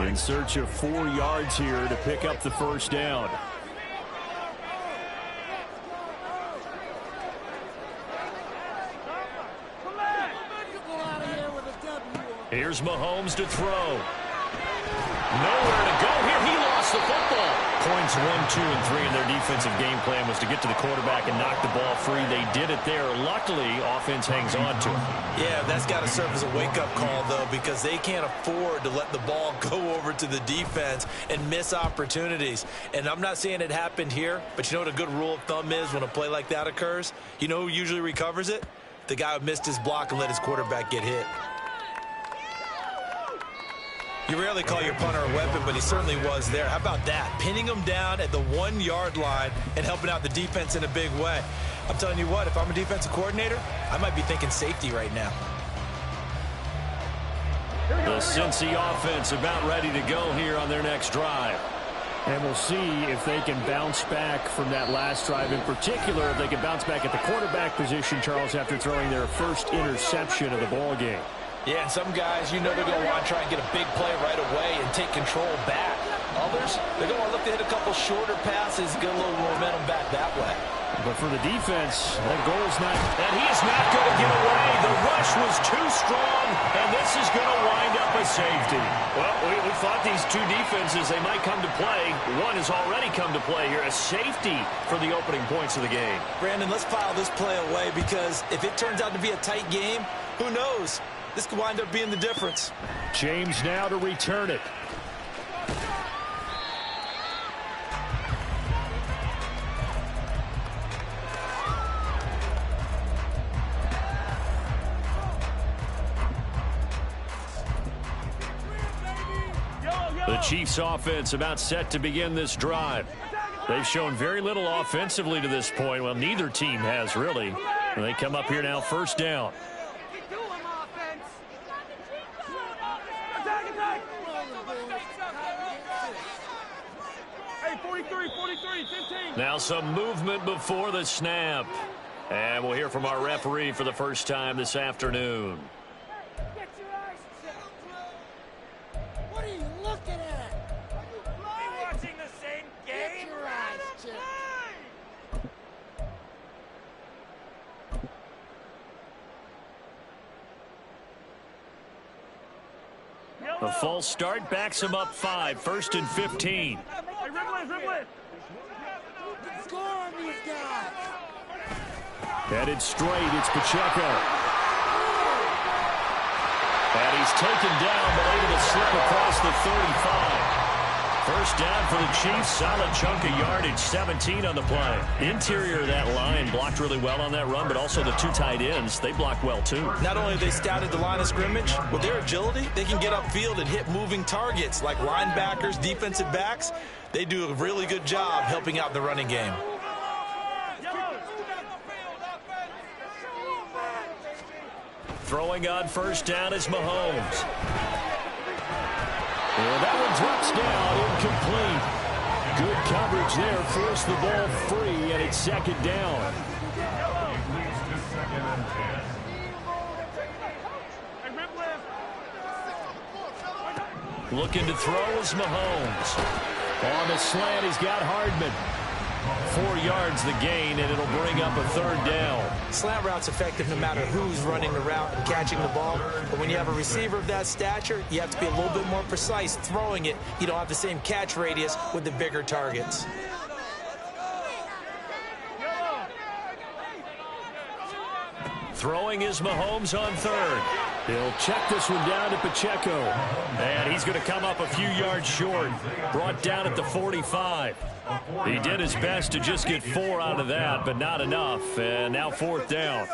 In search of 4 yards here to pick up the first down. Here's Mahomes to throw. Nowhere to go here. He lost the football. Points 1, 2, and 3 in their defensive game plan was to get to the quarterback and knock the ball free. They did it there. Luckily, offense hangs on to it. Yeah, that's got to serve as a wake-up call, though, because they can't afford to let the ball go over to the defense and miss opportunities. And I'm not saying it happened here, but you know what a good rule of thumb is when a play like that occurs? You know who usually recovers it? The guy who missed his block and let his quarterback get hit. You rarely call your punter a weapon, but he certainly was there. How about that? Pinning him down at the 1-yard line and helping out the defense in a big way. I'm telling you what, if I'm a defensive coordinator, I might be thinking safety right now. The Cincy offense about ready to go here on their next drive. And we'll see if they can bounce back from that last drive. In particular, if they can bounce back at the quarterback position, Charles, after throwing their first interception of the ball game. Yeah, and some guys, you know they're going to want to try and get a big play right away and take control back. Others, they're going to look to hit a couple shorter passes, get a little momentum back that way. But for the defense, that goal's not... And he is not going to get away. The rush was too strong, and this is going to wind up a safety. Well, we thought these two defenses, they might come to play. One has already come to play here, a safety for the opening points of the game. Brandon, let's file this play away because if it turns out to be a tight game, who knows? This could wind up being the difference. James now to return it. The Chiefs offense about set to begin this drive. They've shown very little offensively to this point. Well, neither team has really. And they come up here now first down. Now some movement before the snap. And we'll hear from our referee for the first time this afternoon. Get your eyes checked. What are you looking at? Are you watching the same game? Get your eyes checked. A false start backs him up 5, 1st and 15. Score on these guys. Headed straight, it's Pacheco. And he's taken down, but able to slip across the 35. First down for the Chiefs. Solid chunk of yardage, 17 on the play. Interior of that line blocked really well on that run, but also the two tight ends, they blocked well too. Not only have they scouted the line of scrimmage, with their agility, they can get upfield and hit moving targets like linebackers, defensive backs. They do a really good job helping out the running game. Throwing on first down is Mahomes. And that one drops down, incomplete. Good coverage there, forced the ball free, and it's second down. Looking to throw is Mahomes. On the slant, he's got Hardman. 4 yards the gain, and it'll bring up a third down. Slant route's effective no matter who's running the route and catching the ball. But when you have a receiver of that stature, you have to be a little bit more precise throwing it. You don't have the same catch radius with the bigger targets. Throwing is Mahomes on third. He'll check this one down to Pacheco. And he's going to come up a few yards short. Brought down at the 45. He did his best to just get 4 out of that, but not enough. And now fourth down.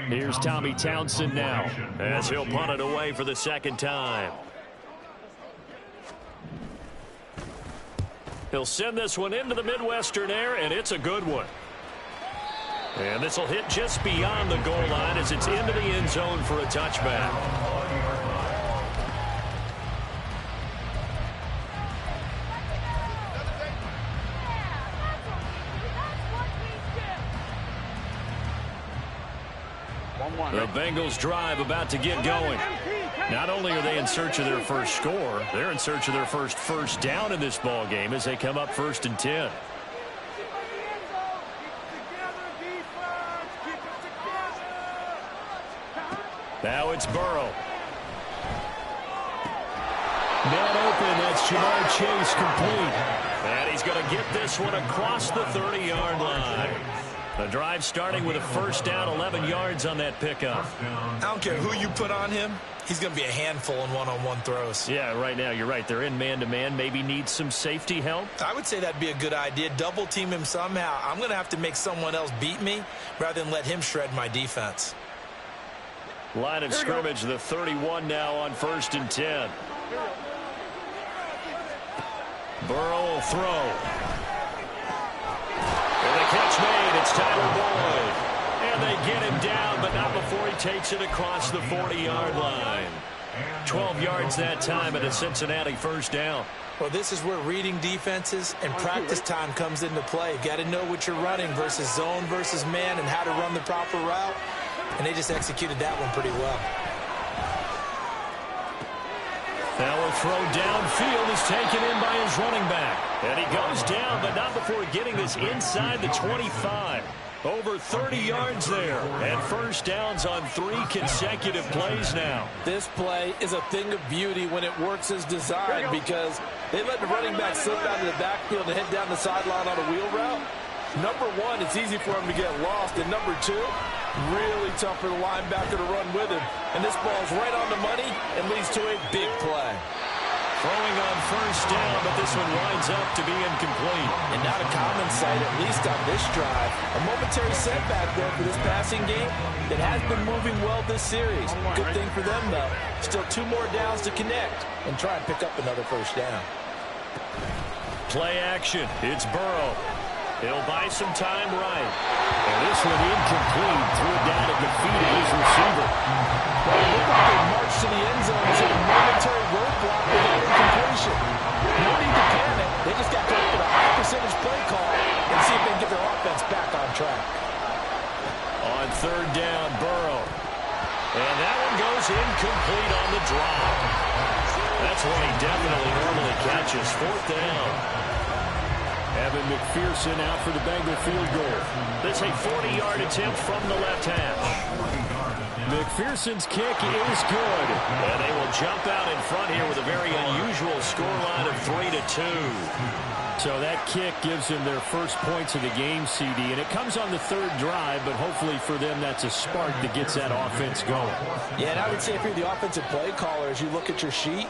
Here's Tommy Townsend now, as he'll punt it away for the second time. He'll send this one into the Midwestern air, and it's a good one. And this will hit just beyond the goal line as it's into the end zone for a touchback. The Bengals drive about to get going. Not only are they in search of their first score, they're in search of their first down in this ball game as they come up 1st and 10. Now it's Burrow. Man open, that's Jamar Chase complete. And he's going to get this one across the 30-yard line. The drive starting with a first down, 11 yards on that pickup. I don't care who you put on him. He's going to be a handful in one-on-one throws. Yeah, right now, you're right. They're in man-to-man. Maybe needs some safety help. I would say that'd be a good idea. Double team him somehow. I'm going to have to make someone else beat me rather than let him shred my defense. Line of scrimmage, the 31 now on 1st and 10. Burrow will throw. And the catch made. It's Tyler Boyd. And they get him down, but not before he takes it across the 40-yard line. 12 yards that time and a Cincinnati first down. Well, this is where reading defenses and practice time comes into play. You've got to know what you're running versus zone versus man and how to run the proper route. And they just executed that one pretty well. Now a throw downfield is taken in by his running back. And he goes down, but not before getting this inside the 25. Over 30 yards there. And first downs on 3 consecutive plays now. This play is a thing of beauty when it works as designed because they let the running back slip out of the backfield and head down the sideline on a wheel route. Number one, it's easy for him to get lost. And number two, really tough for the linebacker to run with him. And this ball's right on the money and leads to a big play. Throwing on first down, but this one winds up to be incomplete. And not a common sight, at least on this drive. A momentary setback there for this passing game that has been moving well this series. Good thing for them, though. Still 2 more downs to connect and try and pick up another first down. Play action. It's Burrow. He'll buy some time right. And this one incomplete. Threw it down at the feet of his receiver. Well, it looked like they marched to the end zone and hit a momentary roadblock with that incompletion. No need to panic. They just got to look at a high percentage play call and see if they can get their offense back on track. On 3rd down, Burrow. And that one goes incomplete on the drop. That's one he definitely normally catches. 4th down. Evan McPherson out for the Bengal field goal. This a 40-yard attempt from the left hash. McPherson's kick is good. And they will jump out in front here with a very unusual scoreline of 3-2. So that kick gives them their first points of the game, CD. And it comes on the 3rd drive, but hopefully for them that's a spark that gets that offense going. Yeah, and I would say if you're the offensive play caller, as you look at your sheet,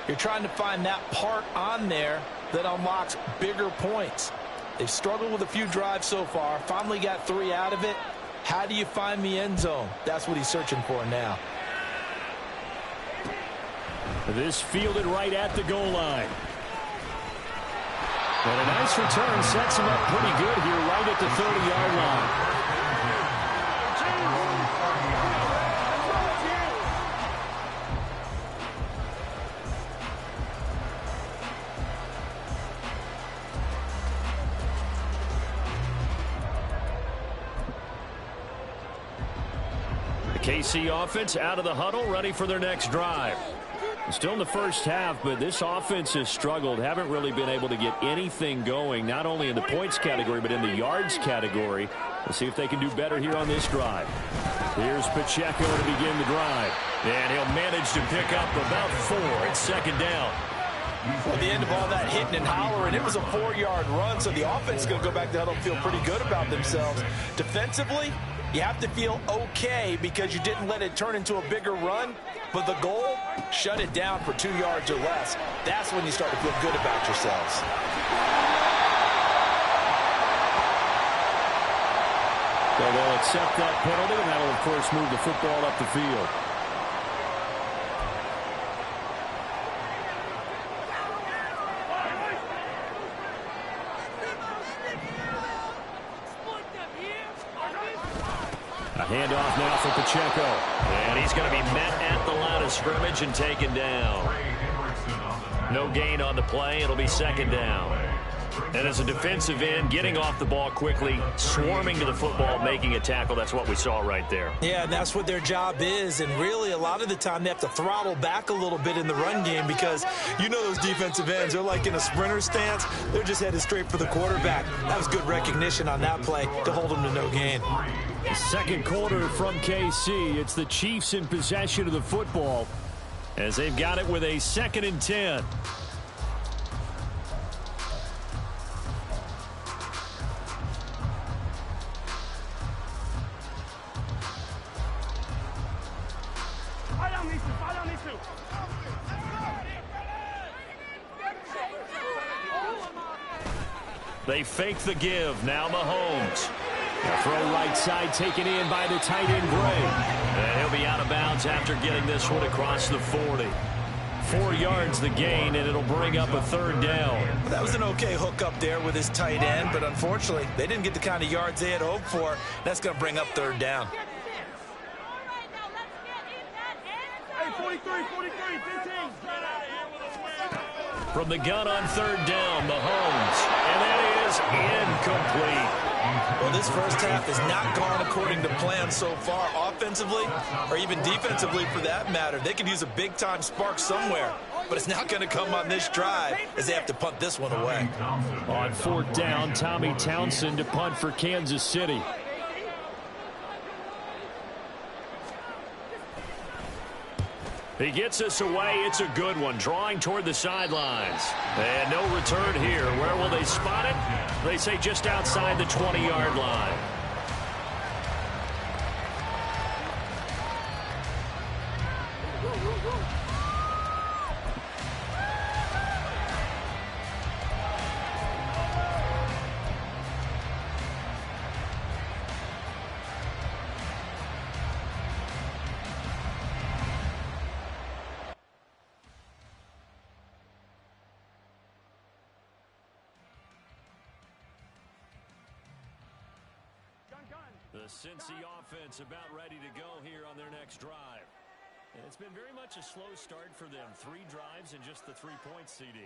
you're trying to find that part on there that unlocks bigger points. They've struggled with a few drives so far. Finally got 3 out of it. How do you find the end zone? That's what he's searching for now. This fielded right at the goal line. And a nice return sets him up pretty good here right at the 30-yard line. KC offense out of the huddle, ready for their next drive. Still in the first half, but this offense has struggled. Haven't really been able to get anything going, not only in the points category, but in the yards category. We'll see if they can do better here on this drive. Here's Pacheco to begin the drive. And he'll manage to pick up about 4. It's 2nd down. At the end of all that hitting and hollering, it was a 4-yard run, so the offense is going to go back to the huddle and feel pretty good about themselves. Defensively, you have to feel okay because you didn't let it turn into a bigger run. But the goal, shut it down for 2 yards or less. That's when you start to feel good about yourselves. So they'll accept that penalty, and that will, of course, move the football up the field. A handoff now for Pacheco. And he's going to be met at the line of scrimmage and taken down. No gain on the play. It'll be 2nd down. And as a defensive end, getting off the ball quickly, swarming to the football, making a tackle, that's what we saw right there. Yeah, and that's what their job is. And really, a lot of the time, they have to throttle back a little bit in the run game because you know those defensive ends, they're like in a sprinter stance. They're just headed straight for the quarterback. That was good recognition on that play to hold them to no gain. The 2nd quarter from KC. It's the Chiefs in possession of the football. as they've got it with a 2nd and 10. They fake the give. Now Mahomes. The throw right side taken in by the tight end Gray. And he'll be out of bounds after getting this one across the 40. 4 yards the gain, and it'll bring up a 3rd down. Well, that was an okay hook up there with his tight end, but unfortunately, they didn't get the kind of yards they had hoped for. That's going to bring up 3rd down. Hey, 43, 15. From the gun on 3rd down, Mahomes. And that is incomplete. Well, this first half has not gone according to plan so far, offensively or even defensively for that matter. They could use a big-time spark somewhere, but it's not going to come on this drive as they have to punt this one away. On 4th down, Tommy Townsend to punt for Kansas City. He gets us away. It's a good one. Drawing toward the sidelines. And no return here. Where will they spot it? They say just outside the 20-yard line. The Cincy offense about ready to go here on their next drive. And it's been very much a slow start for them. 3 drives and just the 3 points, CD.